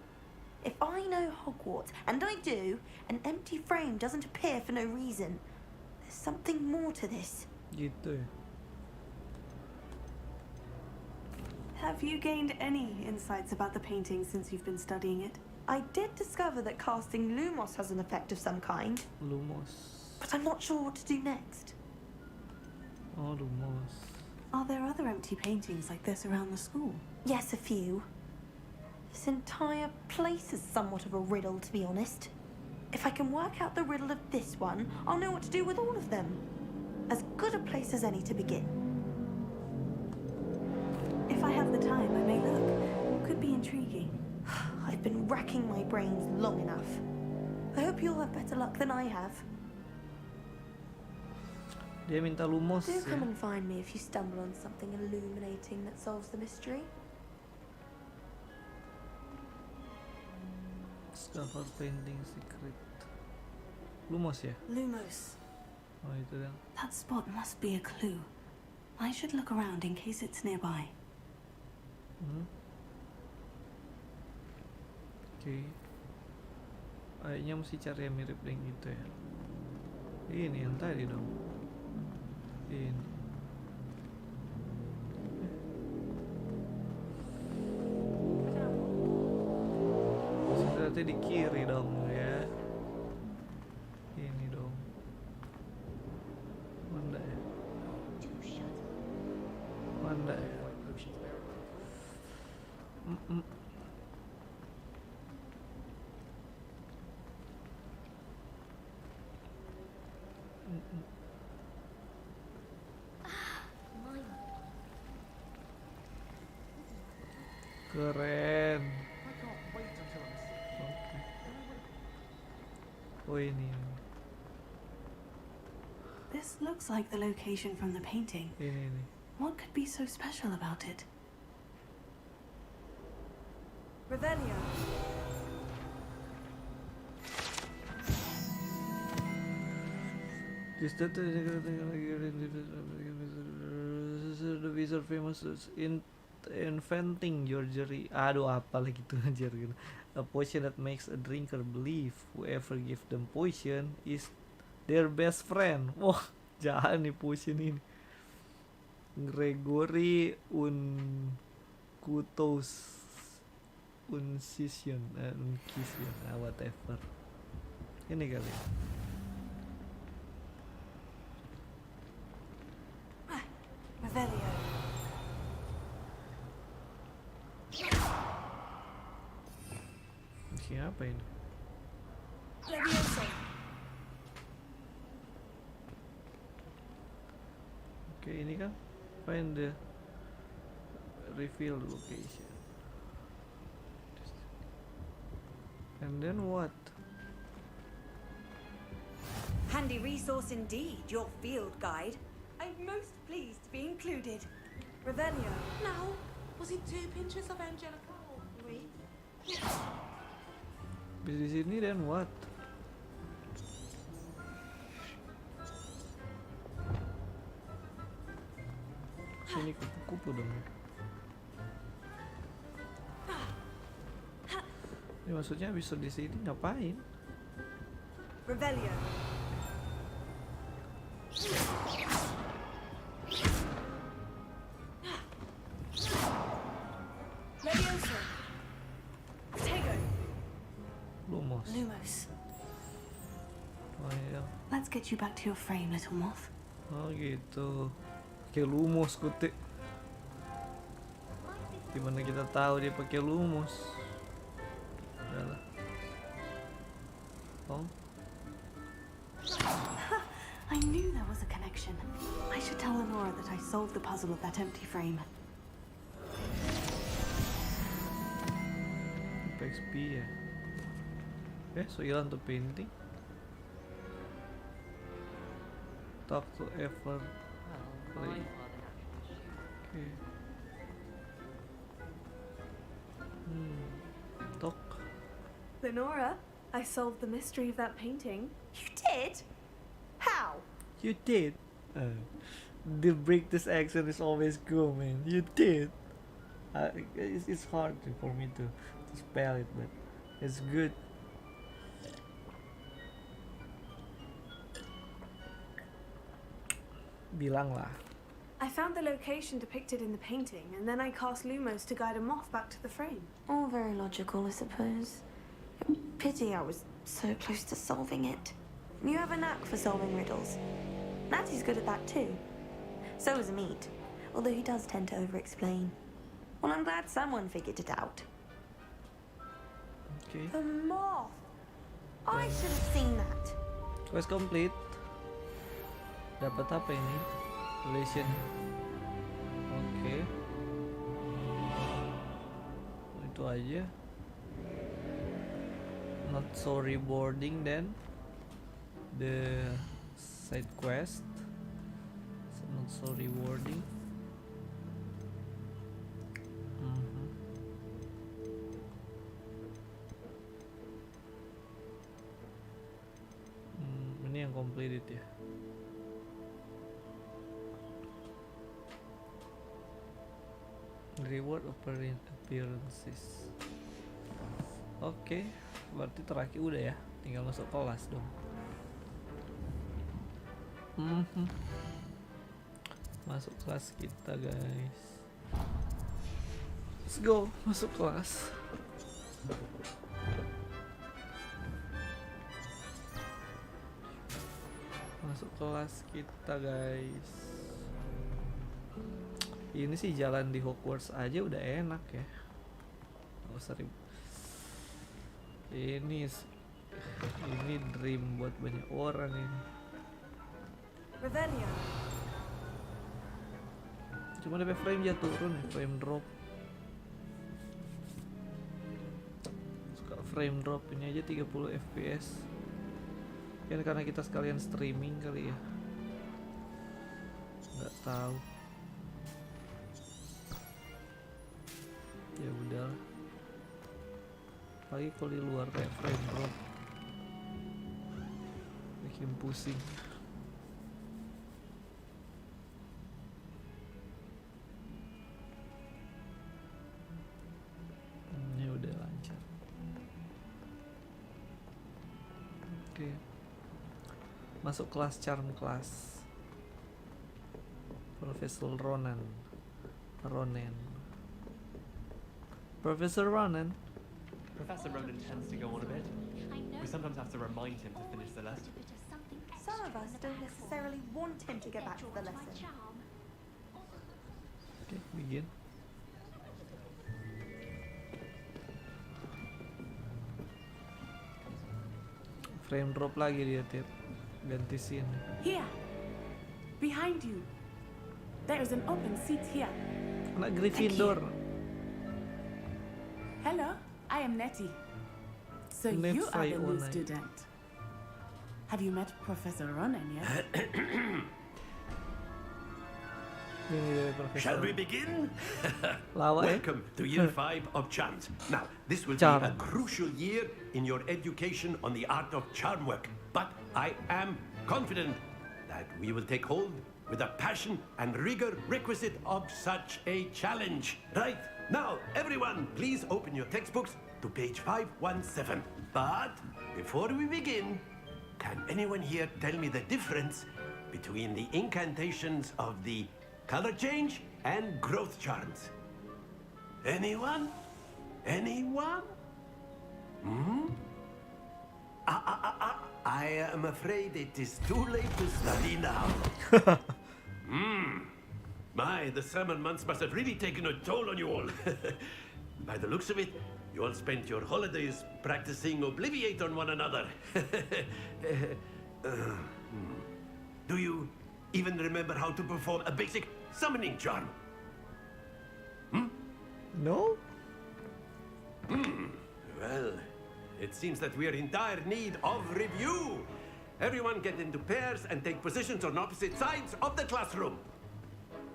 [SPEAKER 12] If I know Hogwarts, and I do, an empty frame doesn't appear for no reason. There's something more to this.
[SPEAKER 1] Gitu ya.
[SPEAKER 2] Have you gained any insights about the painting since you've been studying it?
[SPEAKER 12] I did discover that casting Lumos has an effect of some kind,
[SPEAKER 1] Lumos.
[SPEAKER 12] but I'm not sure what to do next.
[SPEAKER 1] Oh, Lumos.
[SPEAKER 2] Are there other empty paintings like this around the school?
[SPEAKER 12] Yes, a few. This entire place is somewhat of a riddle, to be honest. If I can work out the riddle of this one, I'll know what to do with all of them. As good a place as any to begin.
[SPEAKER 2] If I have the time, I may look. Could be intriguing.
[SPEAKER 12] I've been racking my brains long enough. I hope you'll have better luck than I have.
[SPEAKER 1] Dia minta Lumos
[SPEAKER 12] Do
[SPEAKER 1] ya.
[SPEAKER 12] come and find me if you stumble on something illuminating that solves the mystery.
[SPEAKER 1] Discover painting secret. Lumos ya?
[SPEAKER 2] Lumos.
[SPEAKER 1] Oh, itu kan.
[SPEAKER 2] That spot must be a clue. I should look around in case it's nearby.
[SPEAKER 1] Oke. Kayaknya mesti cari yang mirip dengan itu ya. Ini yang tadi dong. Ini. Berarti di kiri dong ya. Ini dong. Mana ya? Mana ya? Keren. Oke. Oh ini.
[SPEAKER 2] This looks like the location from the painting.
[SPEAKER 1] Ini.
[SPEAKER 2] What could be so special about it?
[SPEAKER 8] Revelio.
[SPEAKER 1] The wizard famous in inventing surgery. Aduh, apa lagi tuh anjir gitu. A potion that makes a drinker believe whoever give them potion is their best friend. Wah, jahat nih potion ini. Gregory Uncutos Uncision, whatever. Ini kali.
[SPEAKER 2] Revelio.
[SPEAKER 1] Siapa ini?
[SPEAKER 8] Levioso.
[SPEAKER 1] Oke, ini kan find the reveal location. And then what?
[SPEAKER 8] Handy resource indeed, your field guide. I'm most pleased to be included. Revelio.
[SPEAKER 13] No. Was it 2 pinches of Angelica or 3?
[SPEAKER 1] Di sini then what? Sini kupu-kupu dong. Ini maksudnya bisa di sini ngapain?
[SPEAKER 8] Revelio. Levioso. Tego.
[SPEAKER 1] Lumos.
[SPEAKER 2] Lumos.
[SPEAKER 1] Oh iya.
[SPEAKER 2] Let's get you back to your frame, little moth.
[SPEAKER 1] Oh gitu. Pakai lumos kutik. Gimana kita tahu dia pakai lumos? Udahlah. Oh.
[SPEAKER 2] I knew there was a connection. I should tell Lenora that I solved the puzzle of that empty frame.
[SPEAKER 1] XP ya. So hilang tuh painting. Talk to ever play. Oke. Talk.
[SPEAKER 2] Lenora, I solved the mystery of that painting.
[SPEAKER 12] You did? How?
[SPEAKER 1] You did. The British accent is always cool, man. You did. It's hard for me to spell it, but it's good. Bilang lah.
[SPEAKER 2] I found the location depicted in the painting, and then I cast Lumos to guide a moth back to the frame.
[SPEAKER 12] All very logical, I suppose. Pity I was so close to solving it. You have a knack for solving riddles. Natty's good at that too. So is Meat, although he does tend to over-explain. Well, I'm glad someone figured it out.
[SPEAKER 1] Okay.
[SPEAKER 12] The moth! I should have seen that.
[SPEAKER 1] Quest complete. Dapat apa ini? Relation. Oke. Itu aja. Not so rewarding then. The side quest. So not so rewarding. Ini yang completed ya. Reward appearances. Oke, berarti terakhir udah ya. Tinggal masuk kelas dong. Masuk kelas kita, guys. Let's go, masuk kelas. Masuk kelas kita, guys. Ini sih jalan di Hogwarts aja udah enak ya. Nggak usah ribet. Ini dream buat banyak orang ini.
[SPEAKER 8] Revelio.
[SPEAKER 1] Cuma DP frame aja turun, frame drop. Suka frame drop ini aja 30 fps. Kan karena kita sekalian streaming kali ya. tahu. Ya udah. Lagi kalau di luar kayak frame drop. Bikin pusing. Ini udah lancar. Oke. Masuk kelas charm class. Profesor Ronan. Professor Ronan.
[SPEAKER 11] Professor Ronan tends to go on a bit. We sometimes have to remind him to finish the lesson.
[SPEAKER 12] Some of us don't necessarily want him to go back to the lesson.
[SPEAKER 1] Okay, begin. Frame drop lagi dia tiap ganti scene.
[SPEAKER 13] Here, behind you. There is an open seat here.
[SPEAKER 1] Anak Gryffindor.
[SPEAKER 13] Hello, I am Nettie. So you are the new student. Have you met Professor Ronan yet?
[SPEAKER 14] Shall we begin?
[SPEAKER 1] Lawa,
[SPEAKER 14] Welcome to Year 5 of Charms. Now, this will be a crucial year in your education on the art of charm work. But I am confident that we will take hold with the passion and rigor requisite of such a challenge. Right, now, everyone, please open your textbooks to page 517. But before we begin, can anyone here tell me the difference between the incantations of the color change and growth charms? Anyone? Anyone? I am afraid it is too late to study now. My, the summer months must have really taken a toll on you all. By the looks of it, you all spent your holidays practicing Obliviate on one another. Do you even remember how to perform a basic summoning charm?
[SPEAKER 1] No?
[SPEAKER 14] Well, it seems that we are in dire need of review. Everyone get into pairs and take positions on opposite sides of the classroom.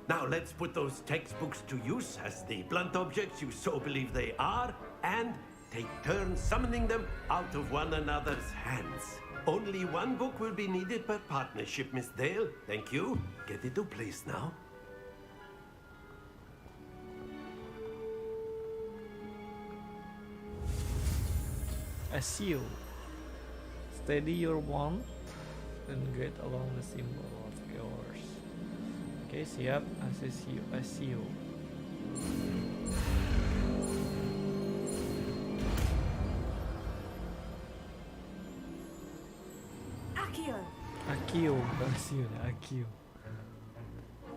[SPEAKER 14] Now let's put those textbooks to use as the blunt objects you so believe they are, and take turns summoning them out of one another's hands. Only one book will be needed per partnership, Miss Dale. Thank you. Get into place now.
[SPEAKER 1] Asio. Steady your wand and get along the symbol of yours. Oke, siap. Asio. Akio.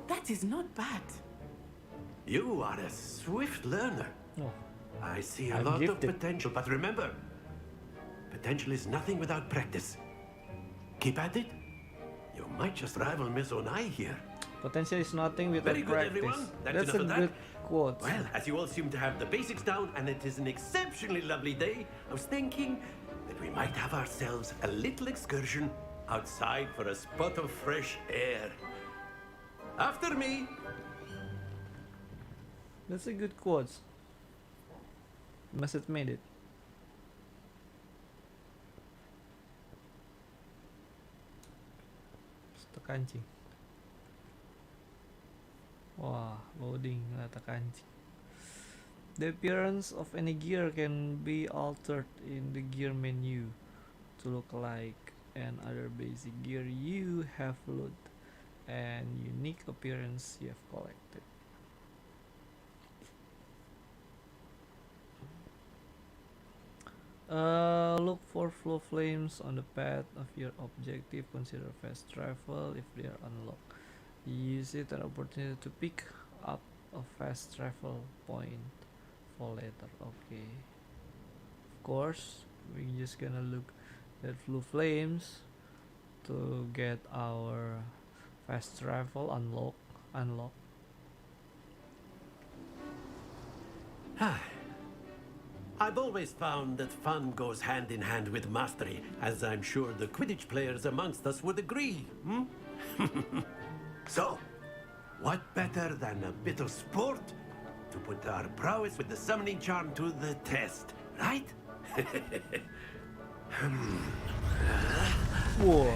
[SPEAKER 13] That is not bad.
[SPEAKER 14] You are a swift learner.
[SPEAKER 1] Oh,
[SPEAKER 14] I see a
[SPEAKER 1] I'm
[SPEAKER 14] lot of
[SPEAKER 1] gifted.
[SPEAKER 14] potential, but remember, potential is nothing without practice. Keep at it. You might just rival Miss Onai here.
[SPEAKER 1] Potential is nothing without
[SPEAKER 14] Very good,
[SPEAKER 1] practice.
[SPEAKER 14] everyone. That's
[SPEAKER 1] That's a
[SPEAKER 14] enough of
[SPEAKER 1] good
[SPEAKER 14] that.
[SPEAKER 1] quote.
[SPEAKER 14] Well, as you all seem to have the basics down, and it is an exceptionally lovely day, I was thinking that we might have ourselves a little excursion outside for a spot of fresh air. After me.
[SPEAKER 1] That's a good quote. Must have made it. Stok kancing. Wah, loading rata kancing. The appearance of any gear can be altered in the gear menu to look like and other basic gear you have loaded and unique appearance you have collected. Look for flow flames on the path of your objective. Consider fast travel if they are unlocked. Use it an opportunity to pick up a fast travel point for later. Okay. Of course, we're just gonna look at flow flames to get our fast travel unlock.
[SPEAKER 14] I've always found that fun goes hand in hand with mastery, as I'm sure the Quidditch players amongst us would agree. So, what better than a bit of sport to put our prowess with the summoning charm to the test, right?
[SPEAKER 1] Wow.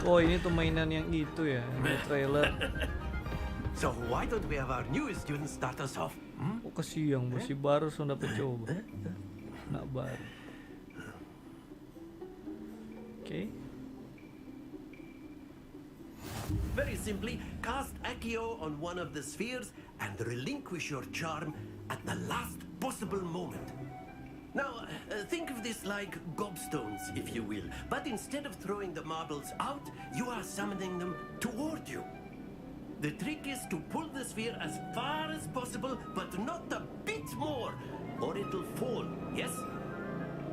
[SPEAKER 1] Oh, ini tuh mainan yang itu ya, di trailer.
[SPEAKER 14] So why don't we have our newest student start us off?
[SPEAKER 1] Oh, kasihan, masih baru sudah coba. Nak baru. Okay.
[SPEAKER 14] Very simply, cast Accio on one of the spheres and relinquish your charm at the last possible moment. Now, think of this like gobstones, if you will. But instead of throwing the marbles out, you are summoning them toward you. The trick is to pull the sphere as far as possible, but not a bit more, or it'll fall, yes?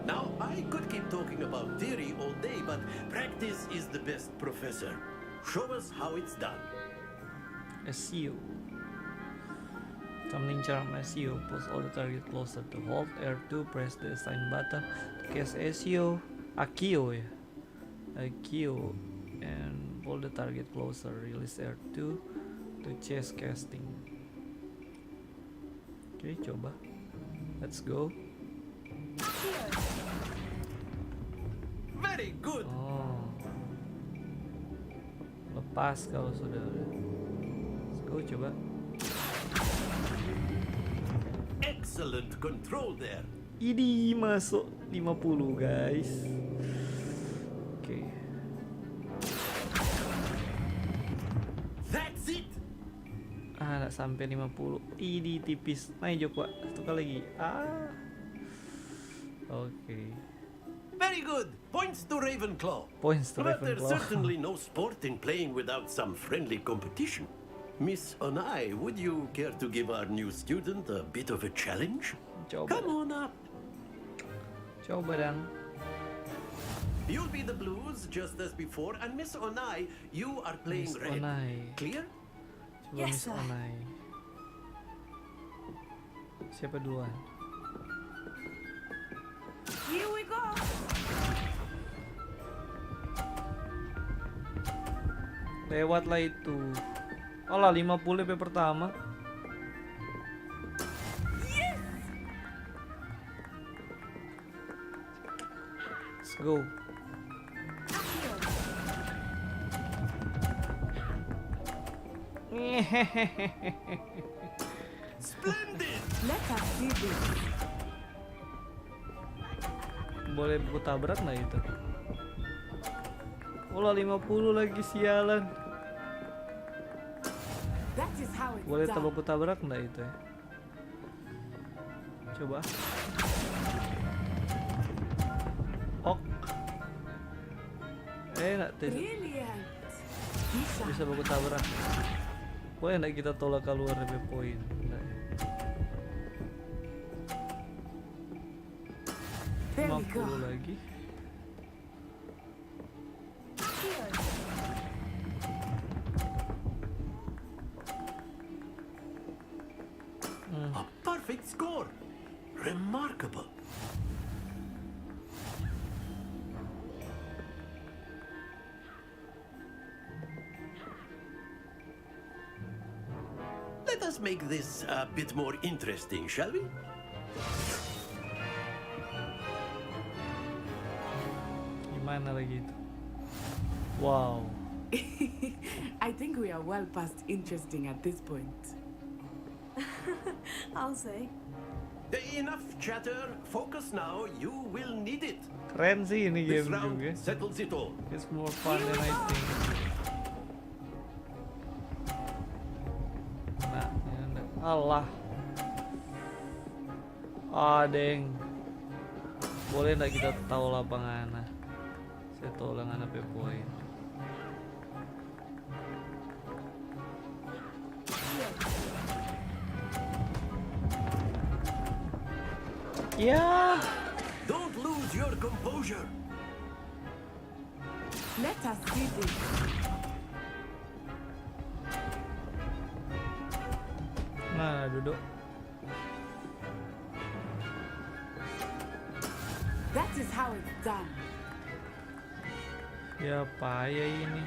[SPEAKER 14] Now, I could keep talking about theory all day, but practice is the best professor. Show us how it's done.
[SPEAKER 1] SEO. Summoning charm SEO. Pulls all the target closer to hold R2. Press the assign button to cast SEO. Accio ya. Accio. And pull the target closer. Release R2 to chase casting. Oke, coba. Let's go.
[SPEAKER 14] Very good.
[SPEAKER 1] Oh. Lepas kalau sudah. Let's go, coba.
[SPEAKER 14] Excellent control there.
[SPEAKER 1] Ini masuk 50 guys. Oke.
[SPEAKER 14] That's it.
[SPEAKER 1] Nggak sampai 50. Ini tipis. Naik Joko. Satu kali lagi. Oke.
[SPEAKER 14] Very good. Points to Ravenclaw.
[SPEAKER 1] Points to
[SPEAKER 14] But there's
[SPEAKER 1] Ravenclaw.
[SPEAKER 14] certainly no sport in playing without some friendly competition. Miss Onai, would you care to give our new student a bit of a challenge?
[SPEAKER 1] Coba.
[SPEAKER 14] Come on up.
[SPEAKER 1] Coba dong.
[SPEAKER 14] You'll be the blues just as before, and Miss Onai, you are playing
[SPEAKER 1] Miss
[SPEAKER 14] red.
[SPEAKER 1] Onai.
[SPEAKER 14] Clear?
[SPEAKER 1] Coba Miss Onai. Siapa duluan?
[SPEAKER 13] Here we go.
[SPEAKER 1] Lewatlah itu. Olah 50 DP pertama.
[SPEAKER 13] Yes.
[SPEAKER 1] Let's go.
[SPEAKER 14] Splendid.
[SPEAKER 13] Let us see this.
[SPEAKER 1] Boleh buku tabrak nggak itu? Olah 50 lagi, sialan.
[SPEAKER 13] That is how it's
[SPEAKER 1] Boleh
[SPEAKER 13] done.
[SPEAKER 1] buku tabrak nggak itu ya? Coba. Ok. Nggak
[SPEAKER 13] Brilliant.
[SPEAKER 1] bisa buku tabrak. Boleh nggak kita tolak keluar DP poin? Nggak ya?
[SPEAKER 13] There we go.
[SPEAKER 1] 50 lagi.
[SPEAKER 14] A perfect score. Remarkable. Let us make this a bit more interesting, shall we?
[SPEAKER 1] Gimana lagi itu? Wow.
[SPEAKER 13] I think we are well past interesting at this point.
[SPEAKER 2] I'll say.
[SPEAKER 14] Enough chatter. Focus now. You will need it.
[SPEAKER 1] Keren sih ini
[SPEAKER 14] This
[SPEAKER 1] game
[SPEAKER 14] round
[SPEAKER 1] juga.
[SPEAKER 14] settles it all.
[SPEAKER 1] It's more fun than I think. Nah, ini Allah. Deng. Boleh nggak kita tahu lapangan? Saya tahu lapangan apa poin. Ya.
[SPEAKER 14] Don't lose your composure.
[SPEAKER 13] Let us see this.
[SPEAKER 1] Nah, duduk.
[SPEAKER 13] That is how it's done.
[SPEAKER 1] Ya payah ini.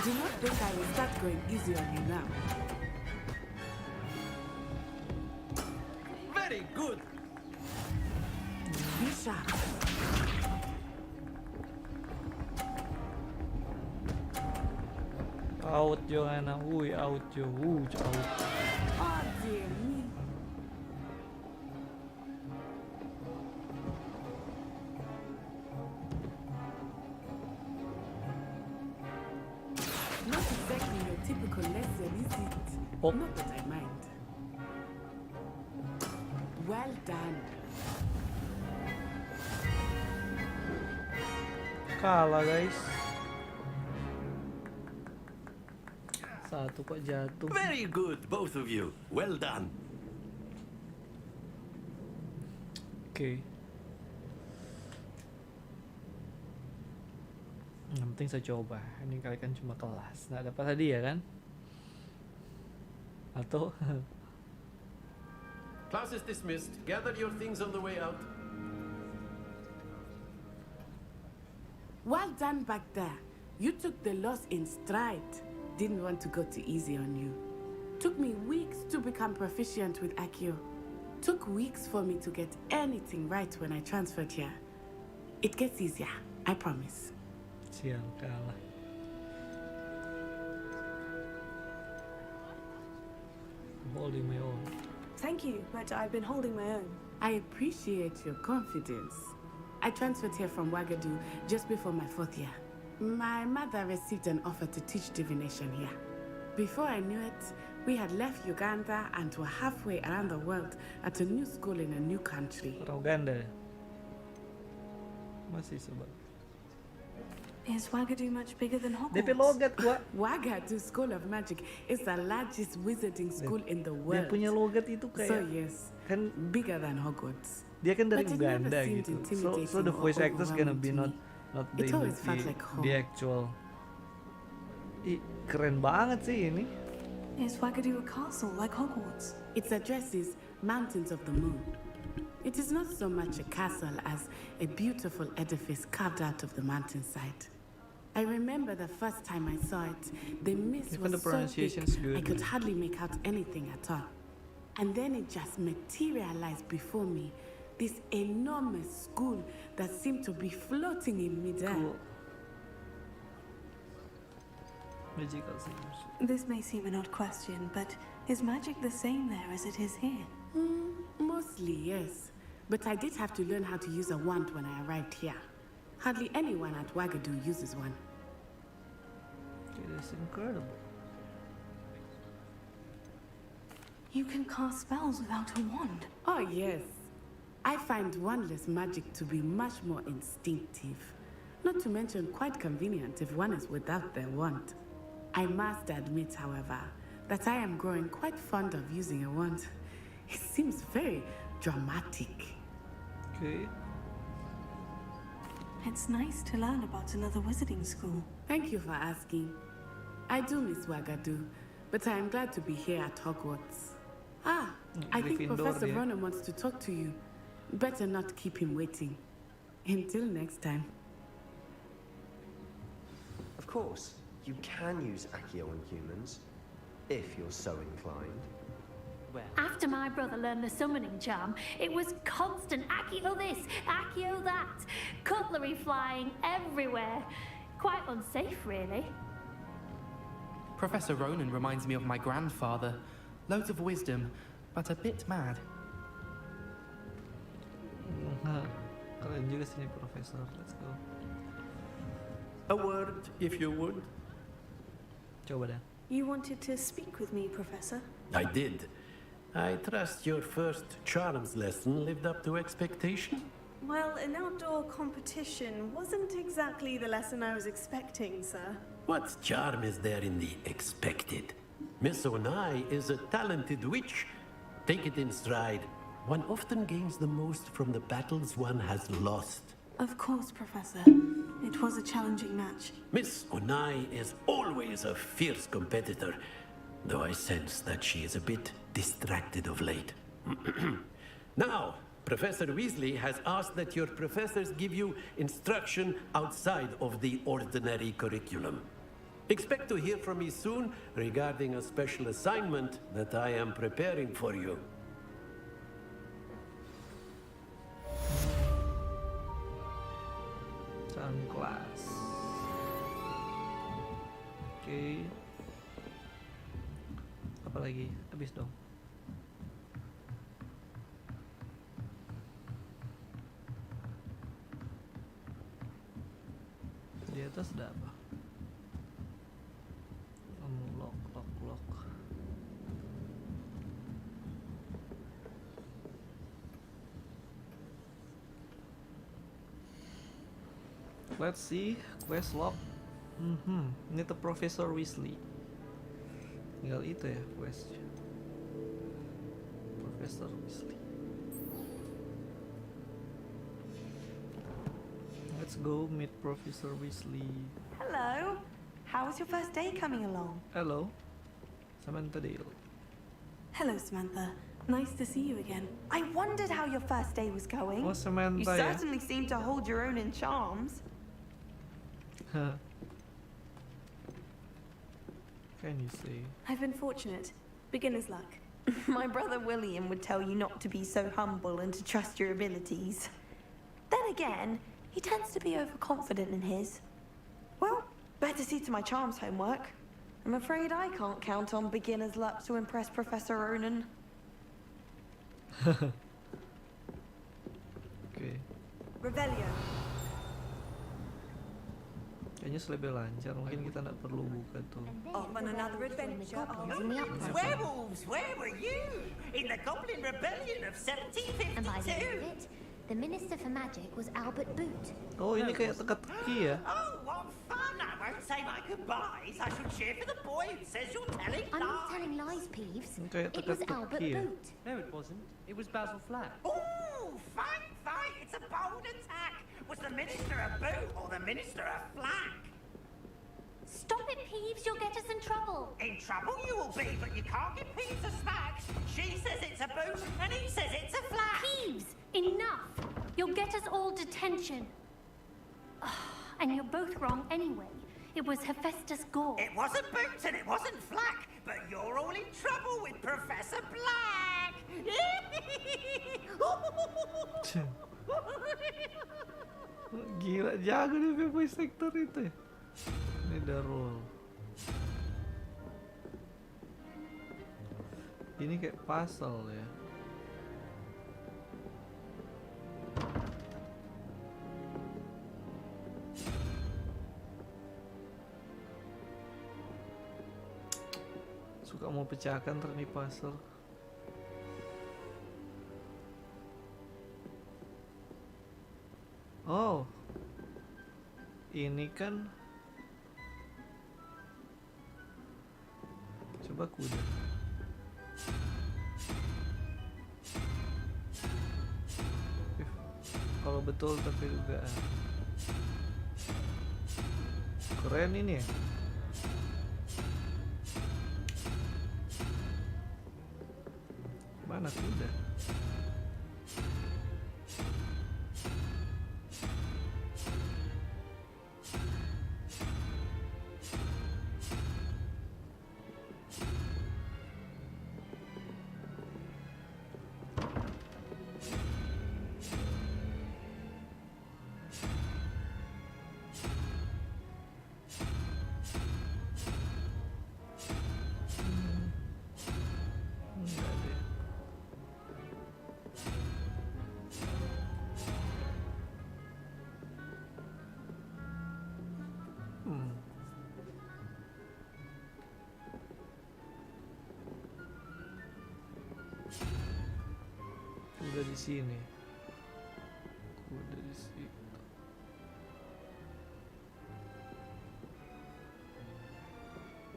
[SPEAKER 13] Do not think I will start going easy on you now.
[SPEAKER 14] Very good.
[SPEAKER 13] Be sharp.
[SPEAKER 1] Out yo anak, out yo, out.
[SPEAKER 13] Oh dear me. Not exactly your typical lesson, is it?
[SPEAKER 1] Oh.
[SPEAKER 13] Not that I mind. Well done.
[SPEAKER 1] Kalah guys. Satu kok jatuh.
[SPEAKER 14] Very good, both of you. Well done.
[SPEAKER 1] Oke. Yang penting saya coba. Ini kali kan cuma kelas. Nggak dapat hadiah kan? Atau?
[SPEAKER 14] Class is dismissed. Gather your things on the way out.
[SPEAKER 13] Well done back there. You took the loss in stride. Didn't want to go too easy on you. Took me weeks to become proficient with Accio. Took weeks for me to get anything right when I transferred here. It gets easier, I promise.
[SPEAKER 1] Siang kalah. I'm holding my own.
[SPEAKER 2] Thank you, but I've been holding my own.
[SPEAKER 13] I appreciate your confidence. I transferred here from Ouagadougou just before my 4th year. My mother received an offer to teach divination here. Before I knew it, we had left Uganda and were halfway around the world at a new school in a new country.
[SPEAKER 1] Uganda. Masih sebab.
[SPEAKER 2] Is Ouagadougou much bigger than Hogwarts?
[SPEAKER 1] DP logat gua.
[SPEAKER 13] Ouagadougou School of Magic is the largest wizarding school in the world.
[SPEAKER 1] Dia punya logat itu kayak
[SPEAKER 13] so yes,
[SPEAKER 1] kan
[SPEAKER 13] bigger than Hogwarts.
[SPEAKER 1] Dia kan dari
[SPEAKER 13] But it
[SPEAKER 1] Uganda
[SPEAKER 13] never seemed
[SPEAKER 1] gitu.
[SPEAKER 13] intimidating
[SPEAKER 1] So the voice
[SPEAKER 13] or
[SPEAKER 1] actor's gonna be
[SPEAKER 13] overwhelming
[SPEAKER 1] not
[SPEAKER 13] to me. It always felt like home.
[SPEAKER 1] the actual. Keren banget sih ini.
[SPEAKER 2] Is Ouagadougou a castle like Hogwarts?
[SPEAKER 13] Its address is Mountains of the Moon. It is not so much a castle as a beautiful edifice carved out of the mountainside. I remember the first time I saw it, the mist
[SPEAKER 1] Even
[SPEAKER 13] was
[SPEAKER 1] the
[SPEAKER 13] so
[SPEAKER 1] pronunciation's
[SPEAKER 13] thick
[SPEAKER 1] good.
[SPEAKER 13] I could hardly make out anything at all. And then it just materialized before me, this enormous school that seemed to be floating in midair.
[SPEAKER 1] Cool. Magical seems.
[SPEAKER 2] This may seem an odd question, but is magic the same there as it is here?
[SPEAKER 13] Mostly, yes. But I did have to learn how to use a wand when I arrived here. Hardly anyone at Ouagadougou uses one.
[SPEAKER 1] It is incredible.
[SPEAKER 2] You can cast spells without a wand.
[SPEAKER 13] Oh, yes. I find wandless magic to be much more instinctive. Not to mention quite convenient if one is without their wand. I must admit, however, that I am growing quite fond of using a wand. It seems very dramatic.
[SPEAKER 1] Okay.
[SPEAKER 2] It's nice to learn about another wizarding school.
[SPEAKER 13] Thank you for asking. I do miss Ouagadougou, but I am glad to be here at Hogwarts. I think
[SPEAKER 1] Gryffindor,
[SPEAKER 13] Professor
[SPEAKER 1] yeah.
[SPEAKER 13] Ronan wants to talk to you. Better not keep him waiting. Until next time.
[SPEAKER 4] Of course, you can use Accio on humans, if you're so inclined.
[SPEAKER 9] After my brother learned the summoning charm, it was constant Accio this, Accio that, cutlery flying everywhere. Quite unsafe, really.
[SPEAKER 11] Professor Ronan reminds me of my grandfather. Loads of wisdom, but a bit mad.
[SPEAKER 1] Keren juga sini Profesor. Let's go.
[SPEAKER 14] A word, if you would.
[SPEAKER 1] Coba dah.
[SPEAKER 2] You wanted to speak with me, Professor?
[SPEAKER 14] I did. I trust your first charms lesson lived up to expectation.
[SPEAKER 2] Well, an outdoor competition wasn't exactly the lesson I was expecting, sir.
[SPEAKER 14] What charm is there in the expected? Miss Onai is a talented witch. Take it in stride. One often gains the most from the battles one has lost.
[SPEAKER 2] Of course, Professor. It was a challenging match.
[SPEAKER 14] Miss Onai is always a fierce competitor, though I sense that she is a bit distracted of late. Now, Professor Weasley has asked that your professors give you instruction outside of the ordinary curriculum. Expect to hear from me soon regarding a special assignment that I am preparing for you.
[SPEAKER 1] Charm class. Oke. Apa lagi? Habis dong. Di atas ada apa? Lock. Let's see, quest log. Ini tuh Profesor Weasley. Tinggal itu ya quest. Profesor Weasley. Let's go meet Professor Weasley.
[SPEAKER 12] Hello. How was your first day coming along?
[SPEAKER 1] Hello, Samantha Dale.
[SPEAKER 2] Hello, Samantha. Nice to see you again.
[SPEAKER 12] I wondered how your first day was going.
[SPEAKER 1] Oh, Samantha,
[SPEAKER 12] you
[SPEAKER 1] ya?
[SPEAKER 12] certainly seem to hold your own in charms.
[SPEAKER 1] Can you say?
[SPEAKER 2] I've been fortunate. Beginner's luck.
[SPEAKER 12] My brother William would tell you not to be so humble and to trust your abilities. Then again, he tends to be overconfident in his. Well, better see to my charms homework. I'm afraid I can't count on beginner's luck to impress Professor Ronan.
[SPEAKER 1] Okay.
[SPEAKER 8] Revelio.
[SPEAKER 1] Kayaknya lebih lancar, mungkin kita nggak perlu buka tuh.
[SPEAKER 8] Off on another adventure.
[SPEAKER 7] Werewolves, where were you? In the Goblin Rebellion of 1752.
[SPEAKER 9] And by the end of it, the Minister for Magic was Albert Boot.
[SPEAKER 1] Oh, ini kayak teka-teki ya?
[SPEAKER 7] Oh, what fun! I won't say my goodbyes. I shall cheer for the boy who says you're telling lies.
[SPEAKER 9] I'm not telling lies, Peeves.
[SPEAKER 1] Kayak
[SPEAKER 9] It was Albert
[SPEAKER 1] teka-teki ya?
[SPEAKER 9] Boot.
[SPEAKER 11] No, it wasn't. It was Basil Flack.
[SPEAKER 7] Oh, fine. It's a bold attack. Was the Minister a boot or the Minister a flack?
[SPEAKER 9] Stop it, Peeves. You'll get us in trouble.
[SPEAKER 7] In trouble you will be, but you can't give Peeves a smack. She says it's a boot and he says it's a flack.
[SPEAKER 9] Peeves, enough. You'll get us all detention. And you're both wrong anyway. It was Hephaestus Gore.
[SPEAKER 7] It wasn't boot and it wasn't flack, but you're all in trouble with Professor Black.
[SPEAKER 1] Gila, jago nih voice actor itu ya. Ini Darul. Ini kayak puzzle ya. Suka mau pecahkan terus puzzle. Oh, ini kan coba kuda. Kalau betul tapi juga keren ini ya. Mana kuda? Udah di sini. Udah di situ.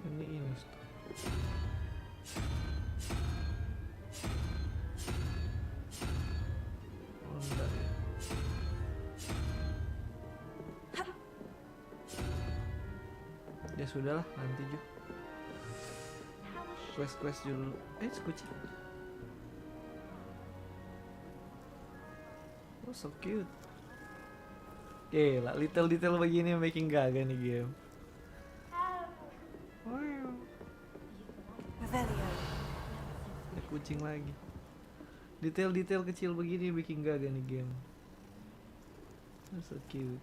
[SPEAKER 1] Ini oh, enggak ya. Ya sudahlah, nanti juga. Quest dulu. Kucing. Oh, so cute. Gila, little detail begini yang making gaga nih game. Wow.
[SPEAKER 12] Revelio.
[SPEAKER 1] Ada kucing lagi. Detail-detail kecil begini bikin gaga nih game. Oh, so cute.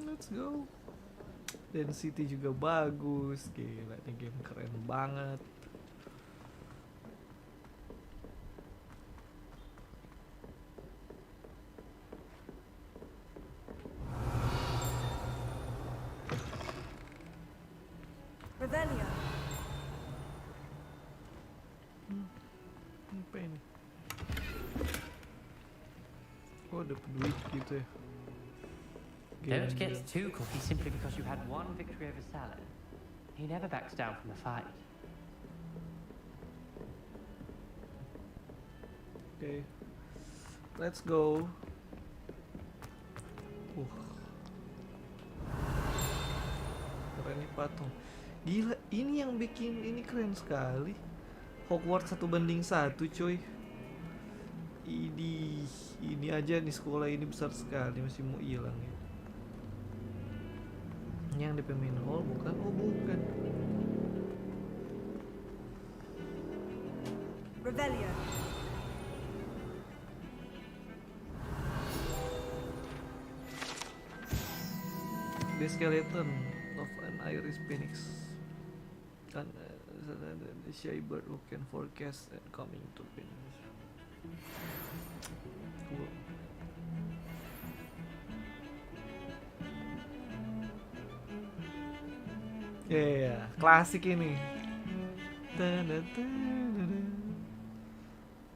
[SPEAKER 1] Let's go. Density juga bagus. Gila, ini game keren banget.
[SPEAKER 12] Revelio.
[SPEAKER 1] Apa ini? Oh, ada duit gitu ya.
[SPEAKER 11] Don't get too cocky simply because you had one victory over Salah. He never backs down from a fight.
[SPEAKER 1] Okay, let's go. Keren nih patung. Gila, ini yang bikin ini keren sekali. Hogwarts 1:1 coy. Ini aja nih sekolah ini besar sekali masih mau hilang ya. Yang di pemain hall bukan? Oh bukan.
[SPEAKER 12] Revelio.
[SPEAKER 1] The skeleton of an Irish phoenix. And the shy bird who can forecast and coming to finish. Cool. Yeah, klasik ini.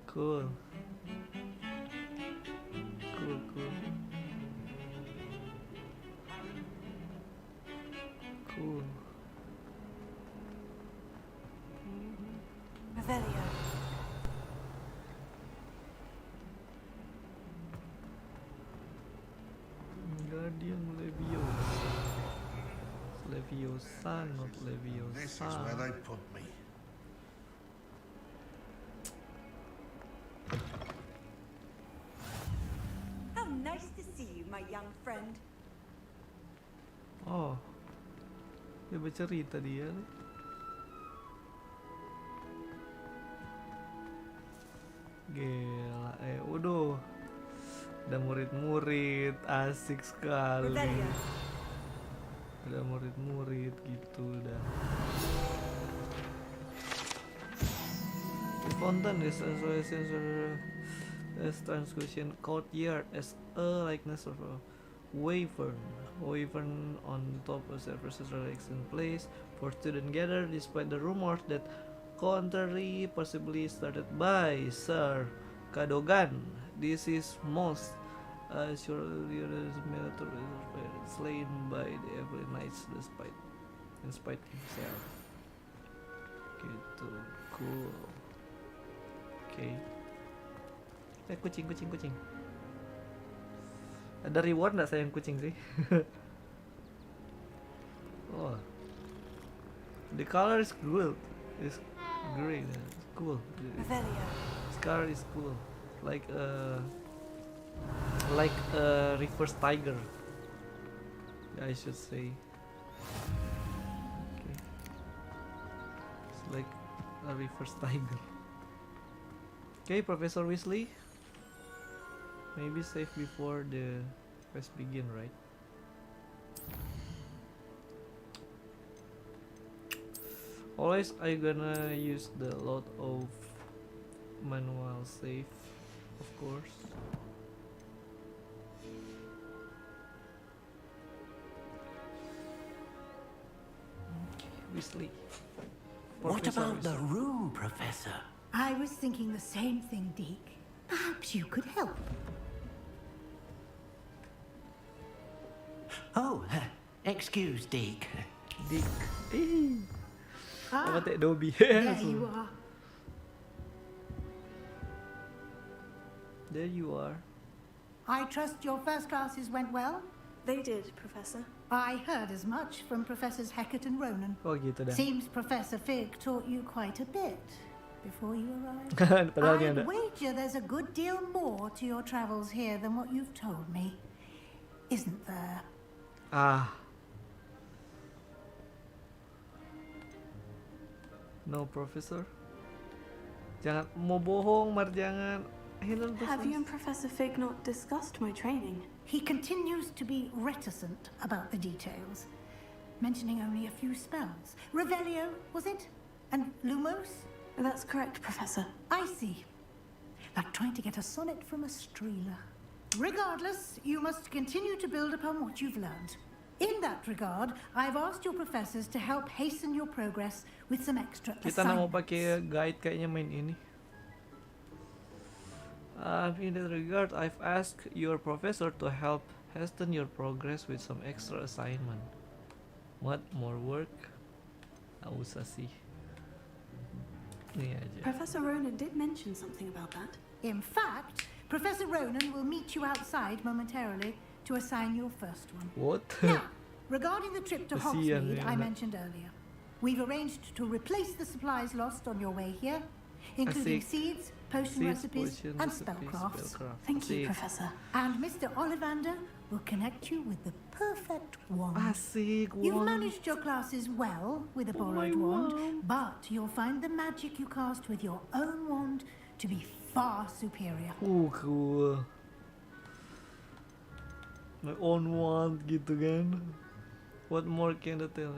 [SPEAKER 1] Cool. Cool. Cool.
[SPEAKER 12] Revelio.
[SPEAKER 1] Guardian Leviosa. Leviosa, not Leviosa.
[SPEAKER 10] This is where they put me.
[SPEAKER 8] How nice to see you, my young friend.
[SPEAKER 1] Oh, dia bercerita dia nih. Gila, waduh. Ada murid-murid, asik sekali. Ada murid-murid gitu dah. The fountain is as transcussion courtyard as a likeness of a wyvern. Wyvern on top of surfaces relics in place for student gather, despite the rumors that contrary possibly started by Sir Cadogan. This is most surely military slain by the evil knights despite himself. Gitu, cool. Okay. Kucing. Ada reward nggak sayang kucing sih? Oh, the color is cool. It's green. It's cool. Scar is cool. Like a reverse tiger, I should say. Okay. It's like a reverse tiger. Okay, Professor Weasley. Maybe save before the quest begin, right? Always I gonna use the lot of manual save, of course. Okay, Weasley.
[SPEAKER 3] What about the room, Professor?
[SPEAKER 15] I was thinking the same thing, Deke. Perhaps you could help.
[SPEAKER 3] Oh, excuse, Deke.
[SPEAKER 1] Deke.
[SPEAKER 15] Ah,
[SPEAKER 1] Dobby.
[SPEAKER 15] there you are.
[SPEAKER 1] There you are.
[SPEAKER 15] I trust your first classes went well?
[SPEAKER 2] They did, Professor.
[SPEAKER 15] I heard as much from Professors Hecat and Ronan.
[SPEAKER 1] Oh gitu dah.
[SPEAKER 15] Seems Professor Fig taught you quite a bit before you arrived.
[SPEAKER 1] Padahal dia
[SPEAKER 15] I'd
[SPEAKER 1] ada.
[SPEAKER 15] wager there's a good deal more to your travels here than what you've told me. Isn't there?
[SPEAKER 1] Ah. No, Professor. Jangan mau bohong, Mar, jangan.
[SPEAKER 2] Have you and Professor Fig not discussed my training?
[SPEAKER 15] He continues to be reticent about the details, mentioning only a few spells. Revelio, was it? And Lumos?
[SPEAKER 2] That's correct, Professor.
[SPEAKER 15] I see. Like trying to get a sonnet from a streeler. Regardless, you must continue to build upon what you've learned. In that regard, I've asked your professors to help hasten your progress with some extra
[SPEAKER 1] Kita nak mau
[SPEAKER 15] assignments.
[SPEAKER 1] pakai guide kayaknya main ini. In that regard, I've asked your professor to help hasten your progress with some extra assignment. What more work? Nggak usah sih. Ini aja.
[SPEAKER 2] Professor Ronan did mention something about that.
[SPEAKER 15] In fact, Professor Ronan will meet you outside momentarily to assign your first one.
[SPEAKER 1] What?
[SPEAKER 15] Now, regarding the trip to
[SPEAKER 1] Kasihan
[SPEAKER 15] Hogsmeade
[SPEAKER 1] dia
[SPEAKER 15] I
[SPEAKER 1] anak.
[SPEAKER 15] mentioned earlier, we've arranged to replace the supplies lost on your way here, including
[SPEAKER 1] Asik.
[SPEAKER 15] seeds, potion
[SPEAKER 1] Seeds,
[SPEAKER 15] recipes,
[SPEAKER 1] potion
[SPEAKER 15] and
[SPEAKER 1] recipes,
[SPEAKER 15] spellcrafts.
[SPEAKER 1] spellcraft.
[SPEAKER 2] Thank you,
[SPEAKER 1] Asik.
[SPEAKER 2] Professor.
[SPEAKER 15] And Mr. Ollivander will connect you with the perfect wand.
[SPEAKER 1] Asik,
[SPEAKER 15] You've
[SPEAKER 1] wand.
[SPEAKER 15] managed your classes well with a
[SPEAKER 1] Oh, my
[SPEAKER 15] borrowed wand,
[SPEAKER 1] wand.
[SPEAKER 15] but you'll find the magic you cast with your own wand to be far superior.
[SPEAKER 1] Cool. My own wand gitu kan. What more can I tell?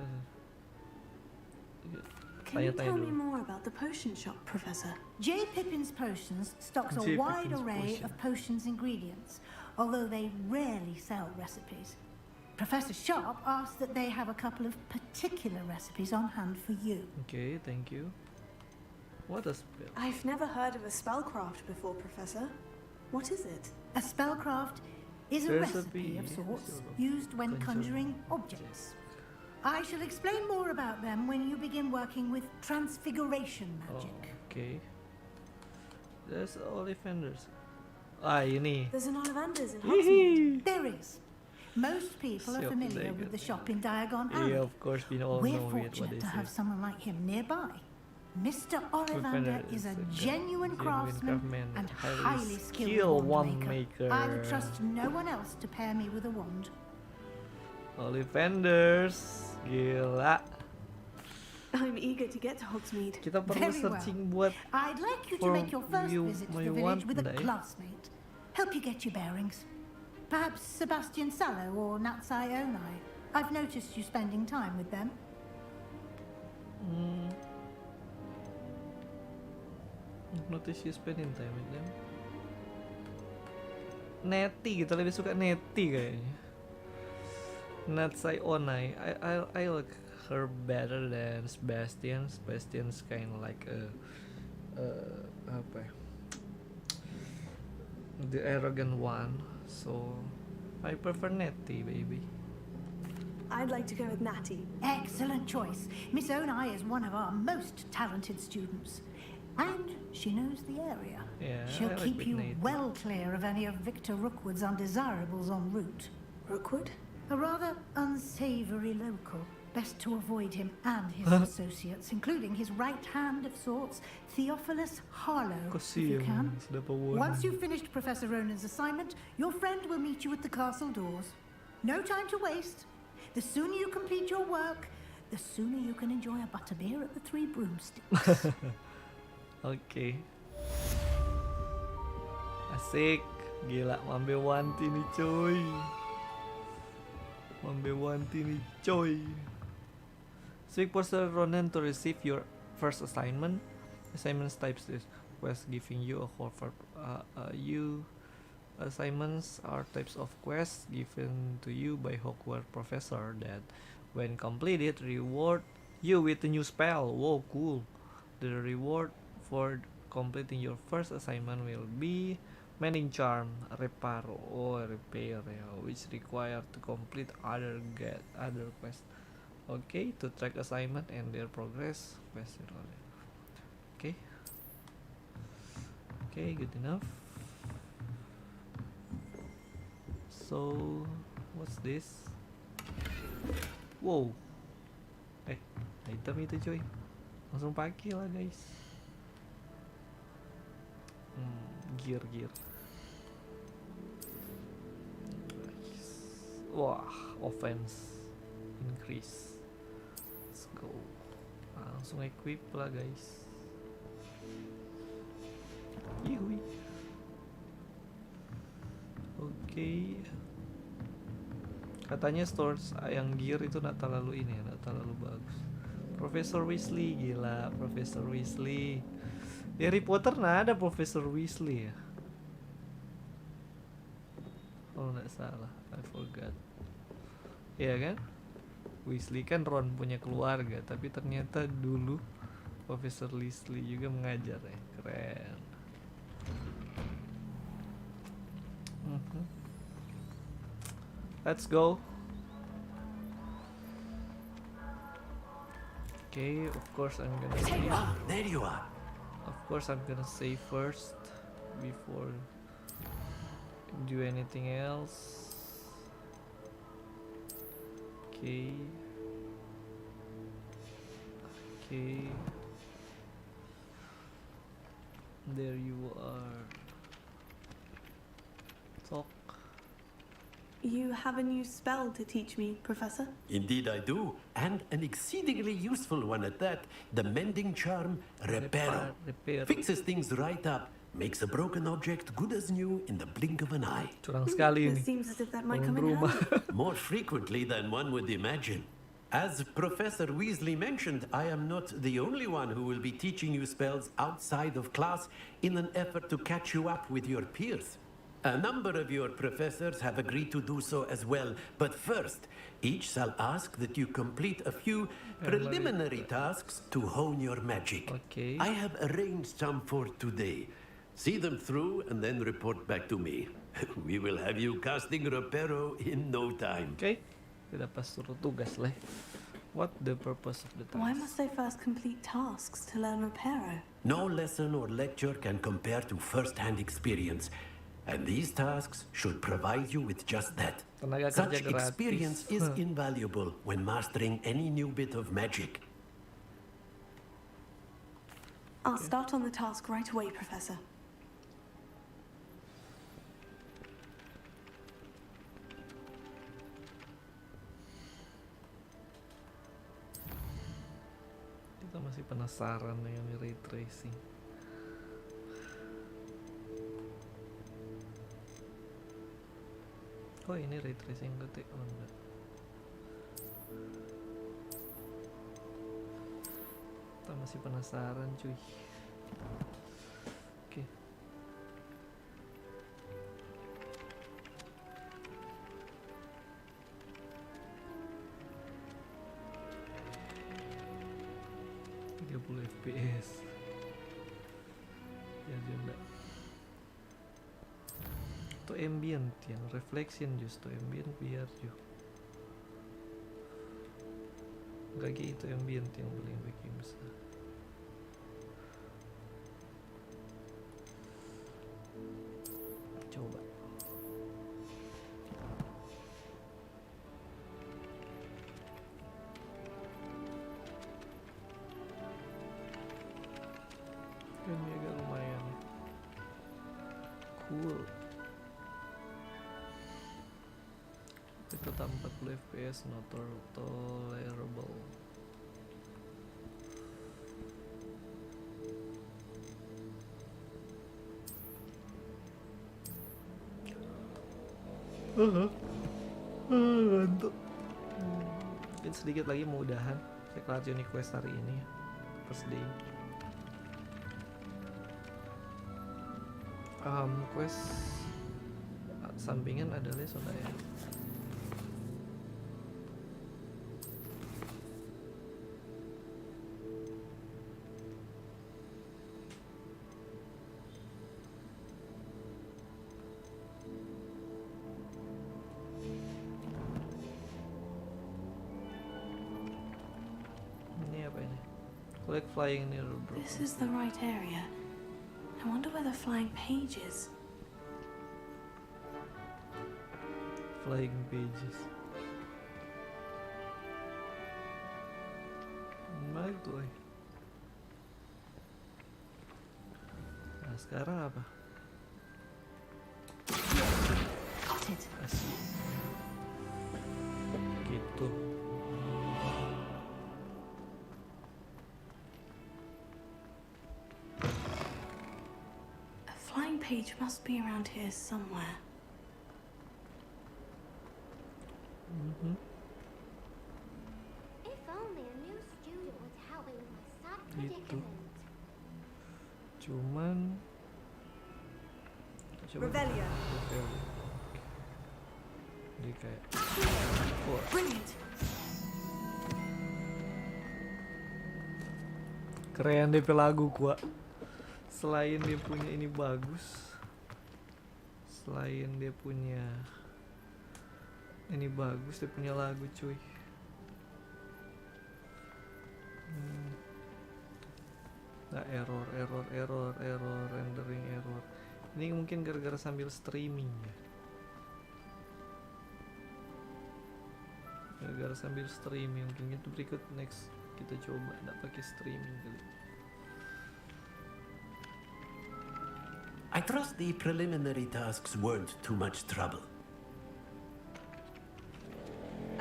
[SPEAKER 2] Can you tell
[SPEAKER 1] Tanya-tanya
[SPEAKER 2] me
[SPEAKER 1] dulu.
[SPEAKER 2] more about the potion shop, Professor?
[SPEAKER 15] J. Pippin's Potions stocks a
[SPEAKER 1] J.
[SPEAKER 15] wide
[SPEAKER 1] Pippin's
[SPEAKER 15] array
[SPEAKER 1] Potion.
[SPEAKER 15] of potions ingredients, although they rarely sell recipes. Professor Sharp asked that they have a couple of particular recipes on hand for you.
[SPEAKER 1] Okay, thank you. What a spell.
[SPEAKER 2] I've never heard of a spellcraft before, Professor. What is it?
[SPEAKER 15] A spellcraft is a recipe
[SPEAKER 1] Recipe,
[SPEAKER 15] of sorts
[SPEAKER 1] sort of
[SPEAKER 15] used when
[SPEAKER 1] conjuring
[SPEAKER 15] conjuring objects. I shall explain more about them when you begin working with transfiguration magic.
[SPEAKER 1] Oh, okay. There's Ollivanders. Ah, ini.
[SPEAKER 2] There's an Ollivanders in
[SPEAKER 1] Hihi.
[SPEAKER 2] Hogsmeade.
[SPEAKER 15] There is. Most people are
[SPEAKER 1] Shop
[SPEAKER 15] familiar
[SPEAKER 1] Diagon.
[SPEAKER 15] with the shop in Diagon Alley.
[SPEAKER 1] Yeah, of course, we all
[SPEAKER 15] We're
[SPEAKER 1] know it, what
[SPEAKER 15] fortunate
[SPEAKER 1] they
[SPEAKER 15] to
[SPEAKER 1] say.
[SPEAKER 15] have someone like him nearby. Mr. Ollivander is a genuine craftsman and highly skilled wand maker. I would trust no one else to pair me with a wand.
[SPEAKER 1] Ollivanders. Gila.
[SPEAKER 2] I'm eager to get to Hogsmeade.
[SPEAKER 1] Kita perlu
[SPEAKER 15] Very well.
[SPEAKER 1] searching buat
[SPEAKER 15] I'd like you to
[SPEAKER 1] for
[SPEAKER 15] make your first
[SPEAKER 1] you-
[SPEAKER 15] visit to
[SPEAKER 1] my
[SPEAKER 15] the village with a
[SPEAKER 1] wand, eh?
[SPEAKER 15] classmate. Help you get your bearings. Perhaps Sebastian Sallow or Natsai Onai. I've noticed you spending time with them.
[SPEAKER 1] Notice you spending time with them. Netty, kita lebih suka Netty kayaknya. Natsai Onai, I like her better than Sebastian. Sebastian's kind of like apa ya? The arrogant one. So I prefer Netty, baby.
[SPEAKER 2] I'd like to go with Natty.
[SPEAKER 15] Excellent choice. Miss Onai is one of our most talented students. And she knows the area.
[SPEAKER 1] Yeah,
[SPEAKER 15] She'll
[SPEAKER 1] I like
[SPEAKER 15] keep
[SPEAKER 1] with
[SPEAKER 15] you
[SPEAKER 1] Natty.
[SPEAKER 15] well clear of any of Victor Rookwood's undesirables en route.
[SPEAKER 2] Rookwood?
[SPEAKER 15] A rather unsavory local. Best to avoid him and his associates, including his right hand of sorts, Theophilus Harlow, if you can. Once you've finished Professor Ronan's assignment, your friend will meet you at the castle doors. No time to waste. The sooner you complete your work, the sooner you can enjoy a butterbeer at the Three Broomsticks.
[SPEAKER 1] Oke. Asik. Gila, Mambe Wanti nih coy. Mambe Wanti nih coy. Speak Professor Ronan to receive your first assignment. Assignments types is quest giving you a whole for you. Assignments are types of quests given to you by Hogwarts professor that, when completed, reward you with a new spell. Whoa, cool! The reward for completing your first assignment will be Mending Charm, Reparo, or Repair, which require to complete other quests. Okay, to track assignment and their progress. Okay. Okay, good enough. So What's this? Wow. Item itu coy. Langsung pakai lah guys. Gear. Wah, offense increase. Let's go. Langsung equip lah guys. Yuhui. Oke. Katanya stores yang gear itu nggak terlalu ini, nggak terlalu bagus. Profesor Weasley, gila, Profesor Weasley. Di Harry Potter ada Profesor Weasley ya. Oh nggak salah, I forgot. Iya kan? Weasley kan Ron punya keluarga, tapi ternyata dulu Profesor Weasley juga mengajar ya, keren. Let's go. Okay, of course I'm gonna save.
[SPEAKER 14] There you are.
[SPEAKER 1] Of course I'm gonna save first before do anything else. Okay. There you are. Talk.
[SPEAKER 2] You have a new spell to teach me, Professor?
[SPEAKER 14] Indeed I do, and an exceedingly useful one at that. The mending charm, Reparo. Fixes things right up, makes a broken object good as new in the blink of an eye.
[SPEAKER 1] Curang sekali ini.
[SPEAKER 2] It seems as if that might come in handy.
[SPEAKER 14] More frequently than one would imagine. As Professor Weasley mentioned, I am not the only one who will be teaching you spells outside of class in an effort to catch you up with your peers. A number of your professors have agreed to do so as well, but first, each shall ask that you complete a few preliminary tasks to hone your magic.
[SPEAKER 1] Okay.
[SPEAKER 14] I have arranged some for today. See them through and then report back to me. We will have you casting Reparo in no time.
[SPEAKER 1] Okay. Kita pas suruh tugas lah. What the purpose of the task?
[SPEAKER 2] Why must I first complete tasks to learn Reparo?
[SPEAKER 14] No lesson or lecture can compare to first-hand experience. And these tasks should provide you with just that. Such experience is invaluable when mastering any new bit of magic.
[SPEAKER 2] I'll start on the task right away, Professor.
[SPEAKER 1] Kita masih penasaran dengan ray tracing. Oh ini ray tracing ketik, oh enggak. Kita masih penasaran cuy. Oke. FPS. Ya juga. Itu ambient yang reflection justru ambient biar juga. Enggak gitu ambient yang paling bikin besar. Coba. Ini agak lumayan cool. Itu tanpa 40 fps not tolerable. Ngantuk. Mungkin sedikit lagi mudahan saya kelar Johnny Quest hari ini ya. First day. Quest sampingan adalah sudah ya. Ini apa ini? Collect flying near broken.
[SPEAKER 2] This is the right area. I wonder where the flying page is.
[SPEAKER 1] Flying pages. Baik tuh. Nah sekarang apa? Asik. Gitu.
[SPEAKER 2] A flying page must be around here somewhere.
[SPEAKER 6] If only a new student would help me with my sad predicament.
[SPEAKER 1] Cuman
[SPEAKER 8] Revelio.
[SPEAKER 1] Jadi kayak
[SPEAKER 2] Brilliant.
[SPEAKER 1] keren DP lagu gua. Selain dia punya ini bagus, selain dia punya ini bagus, dia punya lagu cuy. Nah error rendering error. Ini mungkin gara-gara sambil streaming ya. Gara-gara sambil streaming mungkin itu berikut next kita coba nggak pakai streaming kali.
[SPEAKER 14] I trust the preliminary tasks weren't too much trouble.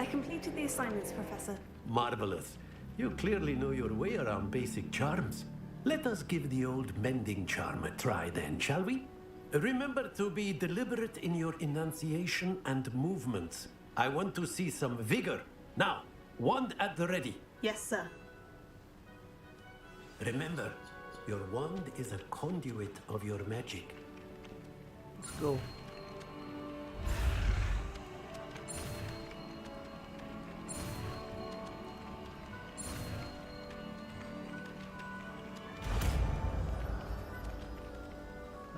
[SPEAKER 2] I completed the assignments, Professor.
[SPEAKER 14] Marvelous. You clearly know your way around basic charms. Let us give the old mending charm a try then, shall we? Remember to be deliberate in your enunciation and movements. I want to see some vigor. Now, wand at the ready.
[SPEAKER 2] Yes, sir.
[SPEAKER 14] Remember, your wand is a conduit of your magic.
[SPEAKER 1] Let's go.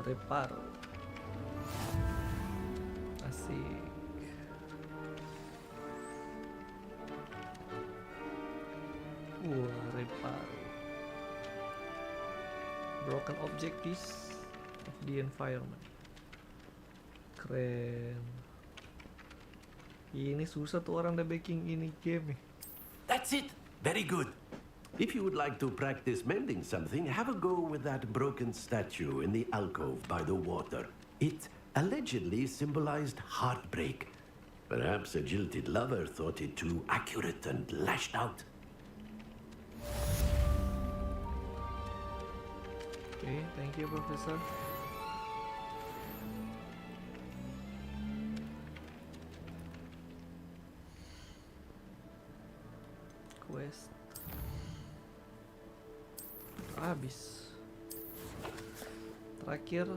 [SPEAKER 1] Reparo. Asik. Reparo. Broken object piece of the environment. Keren. Ini susah tuh orang udah baking ini game nih.
[SPEAKER 14] That's it. Very good. If you would like to practice mending something, have a go with that broken statue in the alcove by the water. It allegedly symbolized heartbreak. Perhaps a jilted lover thought it too accurate and lashed out.
[SPEAKER 1] Okay, thank you, Professor. Quest. Habis. Terakhir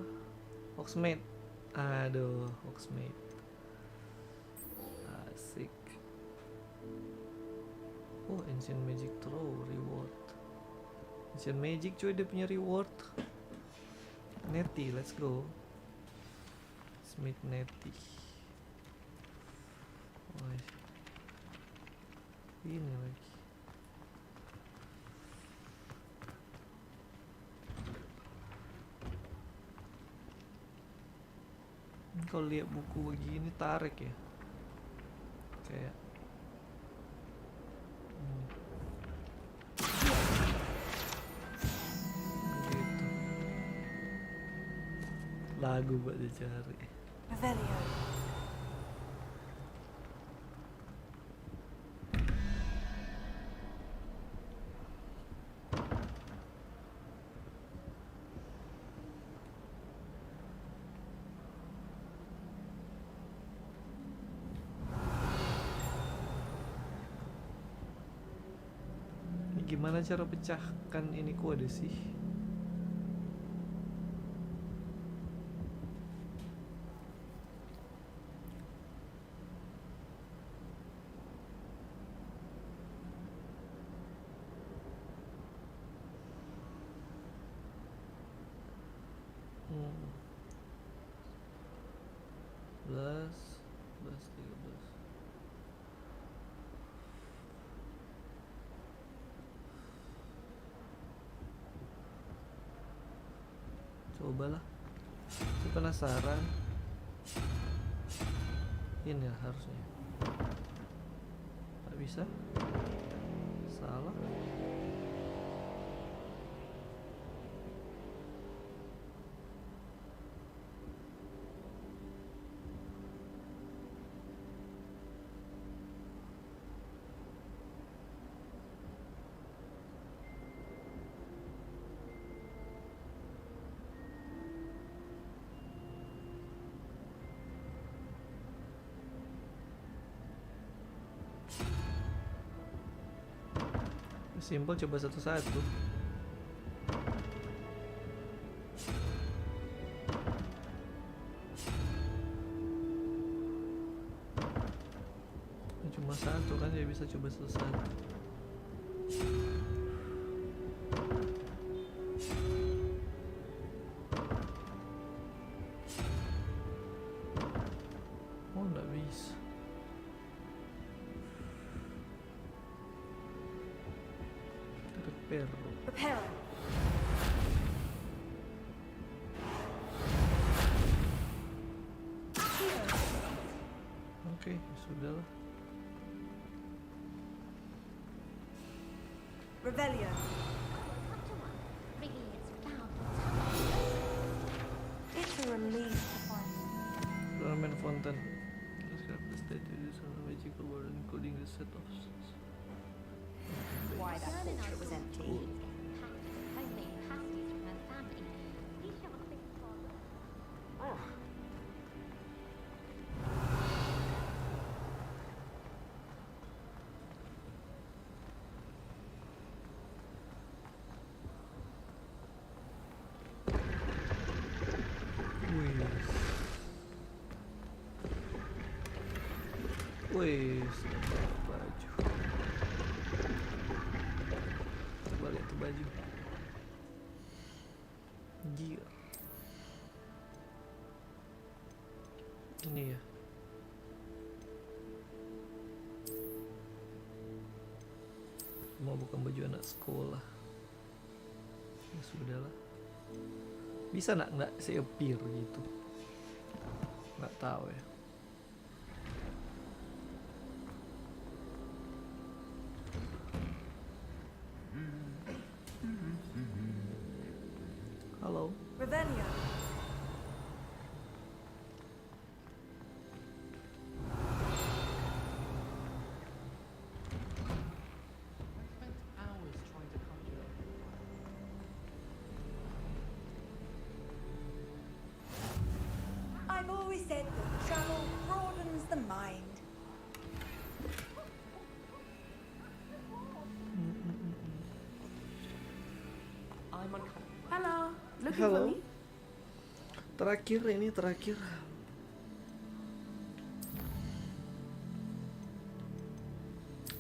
[SPEAKER 1] Hogsmeade. Aduh, Hogsmeade. Asik. Oh, Ancient Magic Throw reward. Ancient Magic cuy, dia punya reward. Netty, let's go. Smith Netty. Oh, ini lagi. Kalau lihat buku begini tarik ya, kayak gitu. Lagu buat dicari.
[SPEAKER 2] Revelio.
[SPEAKER 1] Gimana cara pecahkan ini kode sih? Plus 13. Cobalah. Saya penasaran. Ini lah harusnya. Gak bisa. Salah. Simpel, coba satu-satu. Cuma satu kan, ya bisa coba satu-satu. Oh, nggak bisa.
[SPEAKER 8] Prepare.
[SPEAKER 1] Oke, sudahlah.
[SPEAKER 8] Revelio.
[SPEAKER 12] It's a relief to find you.
[SPEAKER 1] Ramen fountain. Describe the state it is on a magical world, including the set of
[SPEAKER 8] Why that portrait was empty.
[SPEAKER 1] Wih, baju. Coba lihat tuh baju. Gear. Ini ya. Mau bukan baju anak sekolah. Ya sudahlah. Bisa nggak se-appear gitu? Nggak tahu ya. Halo.
[SPEAKER 8] Revelio.
[SPEAKER 12] I've always said that travel broadens the mind.
[SPEAKER 13] Hello, looking
[SPEAKER 1] Hello.
[SPEAKER 13] for me?
[SPEAKER 1] Terakhir ini terakhir.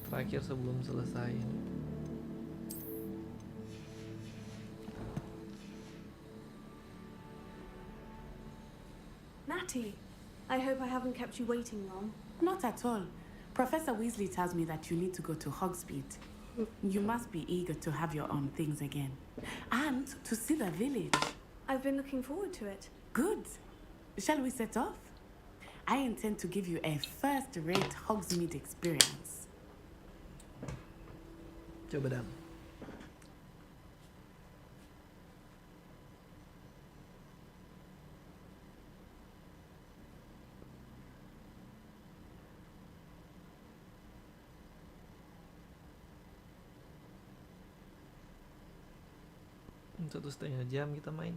[SPEAKER 1] Terakhir sebelum selesai ini.
[SPEAKER 2] Natty, I hope I haven't kept you waiting long.
[SPEAKER 13] Not at all. Professor Weasley tells me that you need to go to Hogsmeade. You must be eager to have your own things again. And to see the village.
[SPEAKER 2] I've been looking forward to it.
[SPEAKER 13] Good. Shall we set off? I intend to give you a first-rate Hogsmeade experience.
[SPEAKER 1] Coba dam. Satu setengah jam kita main.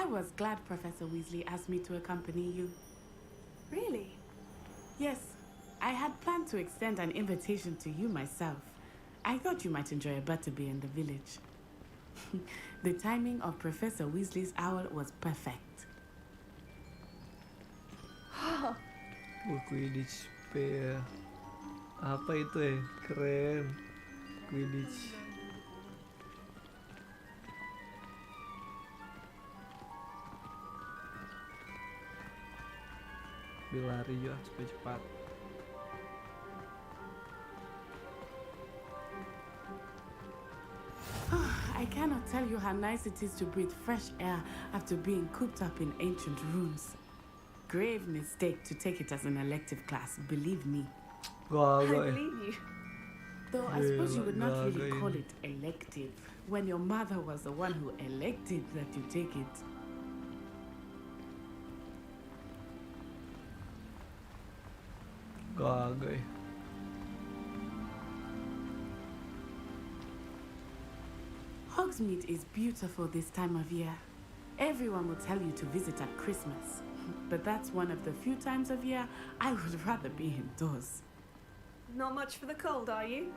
[SPEAKER 13] was glad Professor Weasley asked me to accompany you.
[SPEAKER 2] Really?
[SPEAKER 13] Yes, I had planned to extend an invitation to you myself. I thought you might enjoy a butterbeer in the village. The timing of Professor Weasley's owl was perfect.
[SPEAKER 1] Quidditch pair. Apa itu Keren. Quidditch. Berlari ya supaya cepat.
[SPEAKER 13] I cannot tell you how nice it is to breathe fresh air after being cooped up in ancient rooms. Grave mistake to take it as an elective class, believe me.
[SPEAKER 2] I believe you.
[SPEAKER 13] Though I suppose you would not really call it elective when your mother was the one who elected that you take it.
[SPEAKER 1] Gagai.
[SPEAKER 13] Hogsmeade is beautiful this time of year. Everyone will tell you to visit at Christmas. But that's one of the few times of year I would rather be indoors.
[SPEAKER 2] Not much for the cold, are you?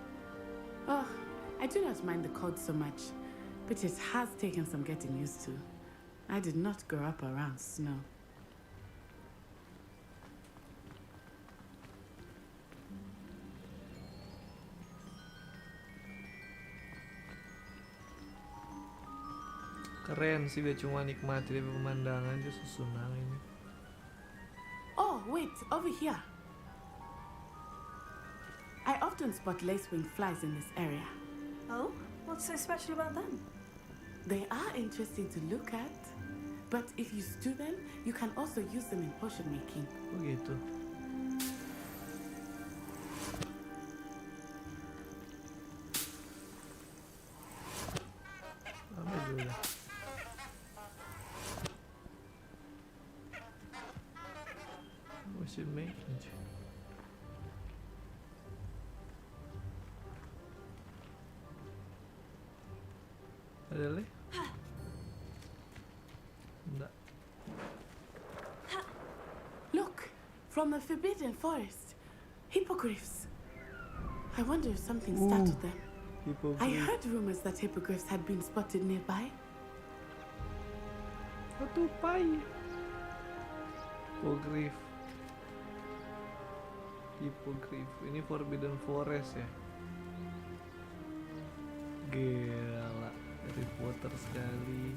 [SPEAKER 13] Oh, I do not mind the cold so much, but it has taken some getting used to. I did not grow up around snow.
[SPEAKER 1] Keren sih, gak cuma nikmati dari pemandangan, dia susunan ini.
[SPEAKER 13] Oh, wait, over here. I often spot lacewing flies in this area.
[SPEAKER 2] Oh? What's so special about them?
[SPEAKER 13] They are interesting to look at, but if you stew them, you can also use them in potion making.
[SPEAKER 1] Oh gitu. Apa dulu? What's it making? Ada lagi? Enggak.
[SPEAKER 13] Look, from the Forbidden Forest. Hippogriffs. I wonder if something startled them. I heard rumors that hippogriffs had been spotted nearby.
[SPEAKER 1] Tupai. Hippogriff. Hippogriff. Ini Forbidden Forest ya. Gila, Harry Potter sekali.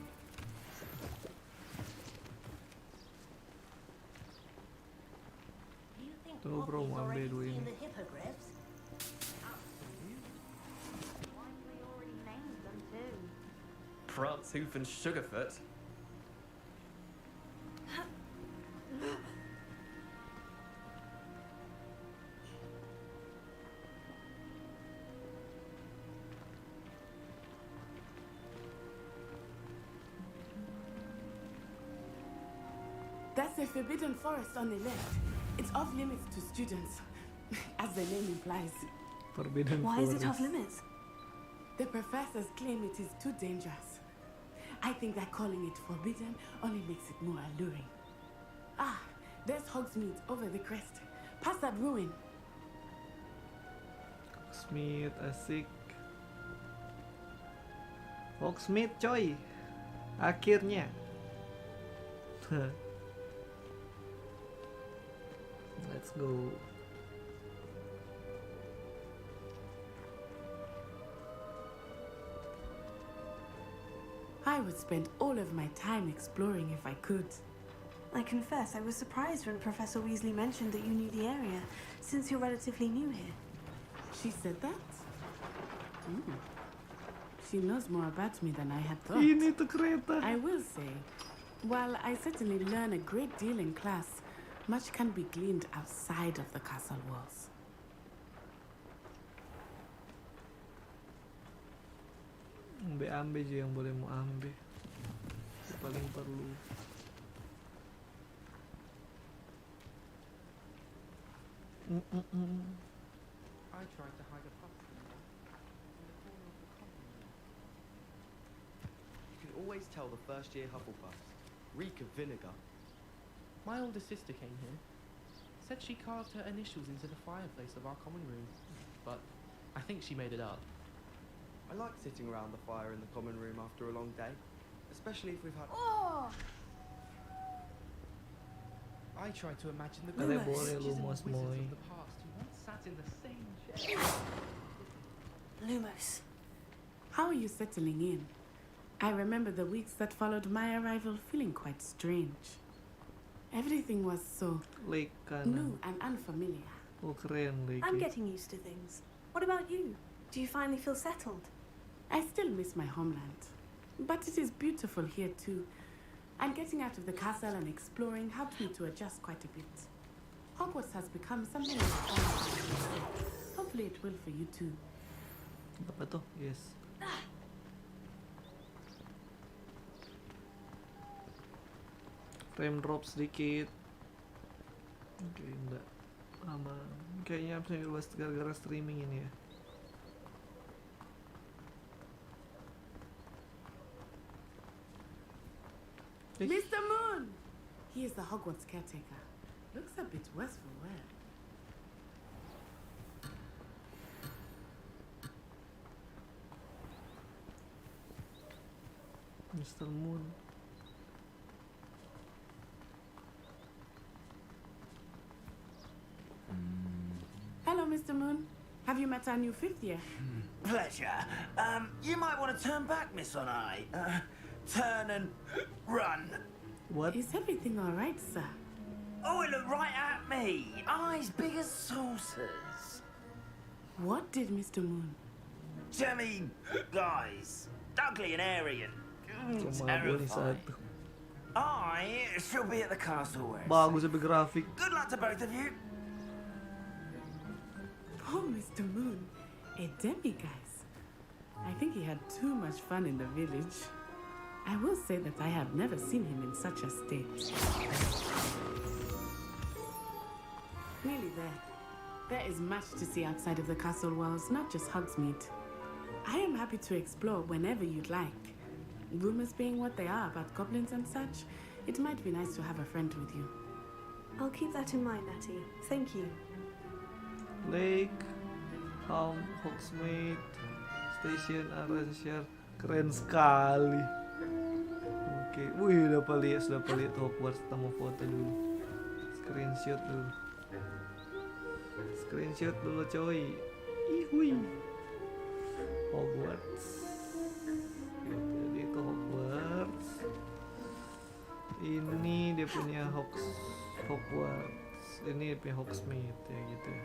[SPEAKER 1] Tuh bro, mau ambil dulu ini.
[SPEAKER 16] Prantzhoof and Sugarfoot.
[SPEAKER 13] That's the Forbidden Forest on the left. It's off limits to students, as the name implies.
[SPEAKER 1] Forbidden
[SPEAKER 2] Why
[SPEAKER 1] Forest.
[SPEAKER 2] is it off limits?
[SPEAKER 13] The professors claim it is too dangerous. I think that calling it forbidden only makes it more alluring. Ah, there's Hogsmeade over the crest. Past that ruin.
[SPEAKER 1] Hogsmeade, asik. Hogsmeade coy. Akhirnya. Let's go.
[SPEAKER 13] I would spend all of my time exploring if I could.
[SPEAKER 2] I confess, I was surprised when Professor Weasley mentioned that you knew the area, since you're relatively new here.
[SPEAKER 13] She said that? She knows more about me than I had thought.
[SPEAKER 1] Ini tuh kereta.
[SPEAKER 13] I will say, while I certainly learn a great deal in class, much can be gleaned outside of the castle walls.
[SPEAKER 1] Ambil aja yang boleh mau ambil. Paling perlu.
[SPEAKER 11] I tried to hide a puff in the corner of the common room.
[SPEAKER 16] You can always tell the first year Hufflepuffs reek of vinegar. My older sister came here. Said she carved her initials into the fireplace of our common room, but I think she made it up. I like sitting around the fire in the common room after a long day, especially if we've had...
[SPEAKER 6] Oh!
[SPEAKER 16] I try to imagine the
[SPEAKER 1] Lumos.
[SPEAKER 16] wizards
[SPEAKER 1] Lumos,
[SPEAKER 16] of the past who once sat in the same chair.
[SPEAKER 2] Lumos.
[SPEAKER 13] How are you settling in? I remember the weeks that followed my arrival feeling quite strange. Everything was so new and unfamiliar.
[SPEAKER 1] Oh, keren Lake.
[SPEAKER 2] I'm getting used to things. What about you? Do you finally feel settled?
[SPEAKER 13] I still miss my homeland, but it is beautiful here too. And getting out of the castle and exploring helped me to adjust quite a bit. Hogwarts has become something like home. Hopefully it will for you too.
[SPEAKER 1] Apa tuh? Yes. Frame drop sedikit. Oke, enggak aman. Kayaknya absen luas gara-gara streaming ini ya.
[SPEAKER 13] Mr. Moon! He is the Hogwarts caretaker. Looks a bit worse for wear.
[SPEAKER 1] Mr. Moon.
[SPEAKER 13] Hello, Mr. Moon. Have you met our new fifth year?
[SPEAKER 17] Pleasure. You might want to turn back, Miss Onai. Turn and run.
[SPEAKER 1] What?
[SPEAKER 13] Is everything all right, sir?
[SPEAKER 17] Oh, it looked right at me. Eyes big as saucers.
[SPEAKER 13] What did Mr. Moon?
[SPEAKER 17] Jemmy, guys. Ugly and airy and terrifying. I shall be at the castle where
[SPEAKER 1] Bagus lebih grafik.
[SPEAKER 17] Good luck to both of you.
[SPEAKER 13] Oh, Mr. Moon. A demiguise. I think he had too much fun in the village. I will say that I have never seen him in such a state. Nearly there. There is much to see outside of the castle walls, not just Hogsmeade. I am happy to explore whenever you'd like. Rumors being what they are about goblins and such, it might be nice to have a friend with you.
[SPEAKER 2] I'll keep that in mind, Natty. Thank you.
[SPEAKER 1] Lake, Hogsmeade, Station, Arasier, keren sekali. Oke, wih dapat lihat Hogwarts, kita mau foto dulu. Screenshot dulu coy. Ihui. Hogwarts. Jadi itu Hogwarts. Ini dia punya Hogwarts. Ini dia punya Hogsmeade ya gitu ya.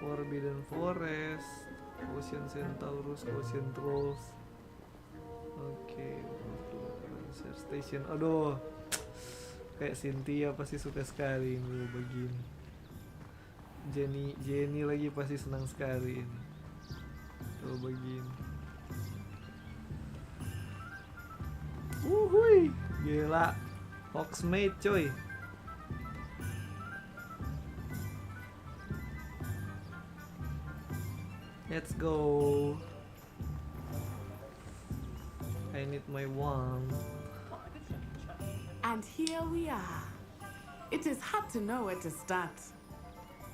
[SPEAKER 1] Forbidden Forest, Ocean Centaurus, Ocean Trolls. Oke, Station. Aduh, kayak Cynthia pasti suka sekali ini begini. Jenny lagi pasti senang sekali ini. Tuh begini. Wuhui, gila. Hogsmeade coy. Let's go. I need my wand.
[SPEAKER 13] And here we are. It is hard to know where to start.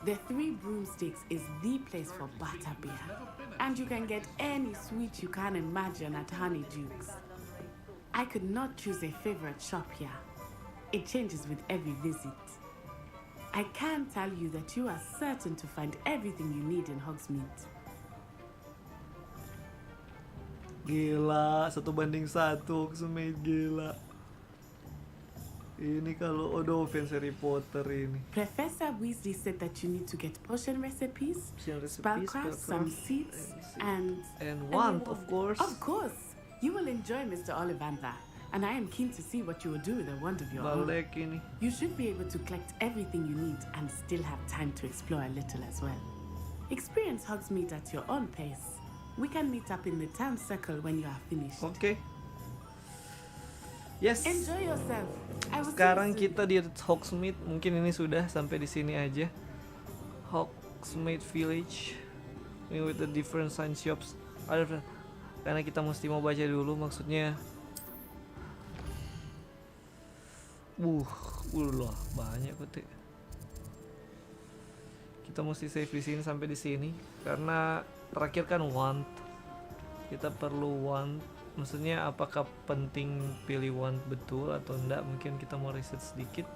[SPEAKER 13] The Three Broomsticks is the place for butterbeer. And you can get any sweet you can imagine at Honeydukes. I could not choose a favorite shop here. It changes with every visit. I can tell you that you are certain to find everything you need in Hogsmeade.
[SPEAKER 1] Gila, 1:1 Hogsmeade, gila. Ini kalau fans Harry Potter ini.
[SPEAKER 13] Professor Weasley said that you need to get potion recipes, spellcraft, some seeds, and
[SPEAKER 1] wand, of course.
[SPEAKER 13] Of course. You will enjoy Mr. Ollivander, and I am keen to see what you will do with a wand of your own.
[SPEAKER 1] Ini.
[SPEAKER 13] You should be able to collect everything you need and still have time to explore a little as well. Experience Hogsmeade at your own pace. We can meet up in the town circle when you are finished.
[SPEAKER 1] Okay. Yes.
[SPEAKER 13] Enjoy yourself.
[SPEAKER 1] Sekarang kita di Hogsmeade. Mungkin ini sudah sampai di sini aja. Hogsmeade Village. Ini with the different sign shops. Karena kita mesti mau baca dulu, maksudnya Ulah banyak kok. Kita mesti save di sini sampai di sini karena terakhir kan want. Kita perlu want. Maksudnya apakah penting pilih want betul atau enggak? Mungkin kita mau riset sedikit.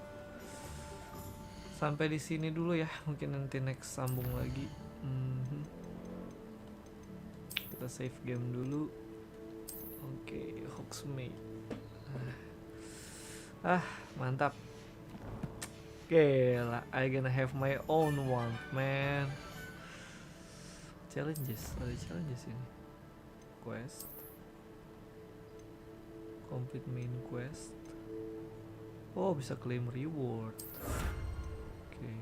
[SPEAKER 1] Sampai di sini dulu ya. Mungkin nanti next sambung lagi. Kita save game dulu. Oke, Hogsmeade. Mantap. Gila, I gonna have my own one, man. Challenges, ada challenges ini. Quest. Complete main quest. Oh, bisa claim reward. Oke.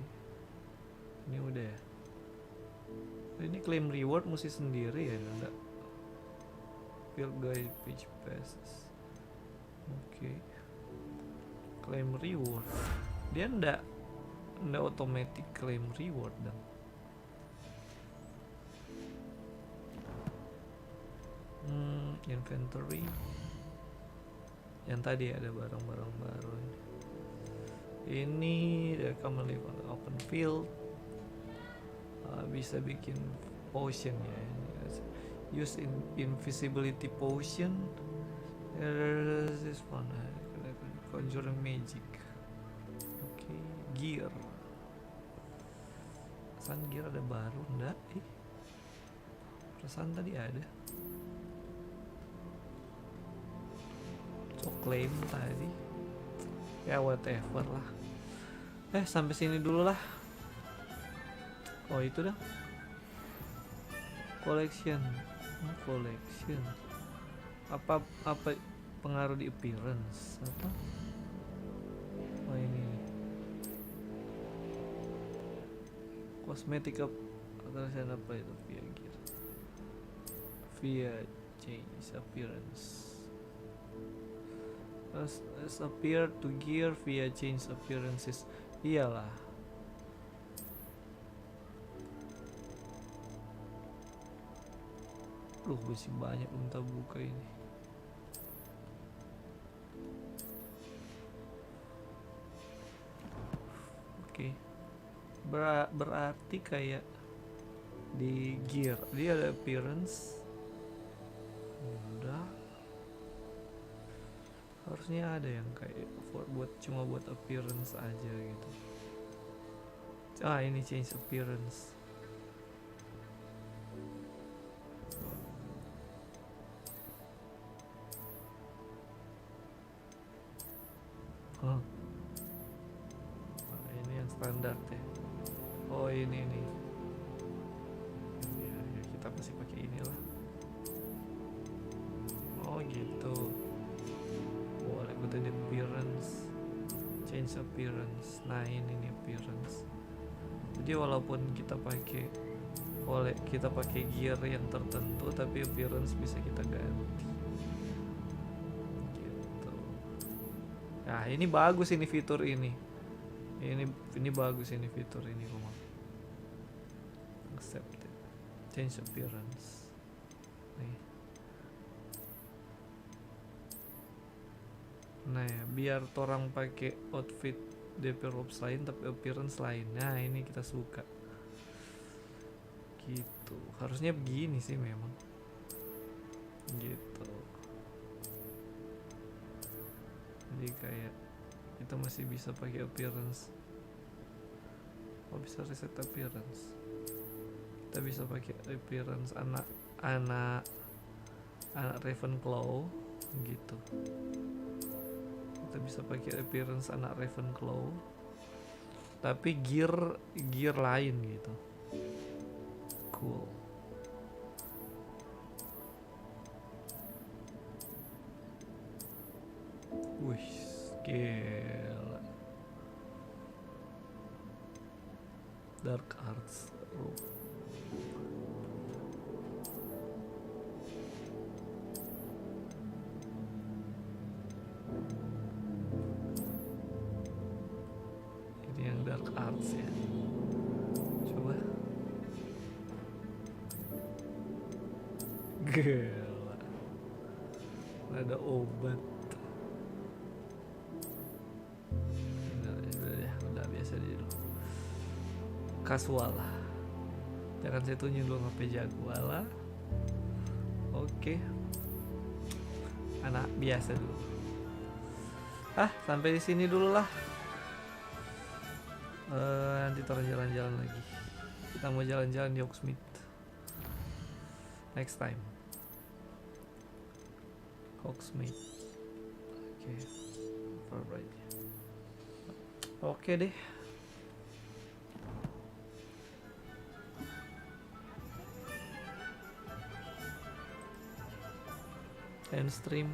[SPEAKER 1] Ini udah ya. Ini claim reward mesti sendiri ya, enggak? Field guide page passes. Oke. Claim reward. Dia enggak automatic claim reward dong. Inventory. Yang tadi ada barang-barang baru ini. Ini dia akan melihat open field. Bisa bikin potion ya. Use invisibility potion. There's this one. Conjuring magic. Oke, gear. Perasaan gear ada baru enggak? Perasaan tadi ada. So claim tadi. Ya whatever lah. Sampai sini dulu lah. Oh itu dah. Collection. Collection. Apa pengaruh di appearance? Apa? Oh ini. Cosmetic atau apa itu? Via gear. Via change appearance. As appear to gear via change appearances. Iyalah. Masih banyak belum tak buka ini. Oke. Berarti kayak di gear dia ada appearance. Udah. Harusnya ada yang kayak cuma buat appearance aja gitu. Ini change appearance. Ini yang standar deh. Oh ini nih. Ya, kita masih pakai inilah. Oh gitu. Boleh ikutin appearance, change appearance. Nah ini nih appearance. Jadi walaupun kita pakai gear yang tertentu, tapi appearance bisa kita ganti. Nah ini bagus ini fitur ini. Ini bagus ini fitur ini rumah. Accepted. Change appearance. Nih. Nah ya, biar orang pakai outfit DP robes lain tapi appearance lain. Nah ini kita suka. Gitu. Harusnya begini sih memang. Gitu. Jadi kayak kita masih bisa pakai appearance. Oh bisa reset appearance. Kita bisa pakai appearance anak Ravenclaw gitu. Kita bisa pakai appearance anak Ravenclaw. Tapi gear lain gitu. Cool. Wih, gila. Dark Arts. Ini yang Dark Arts ya. Coba. Gila. Ada obat. Casual lah. Jangan saya tunjuk dulu HP jagoan lah. Oke. Anak biasa dulu. Sampai di sini dulu lah. Nanti taruh jalan-jalan lagi. Kita mau jalan-jalan di Hogsmeade next time. Hogsmeade. Oke. Alright. Oke deh. End stream.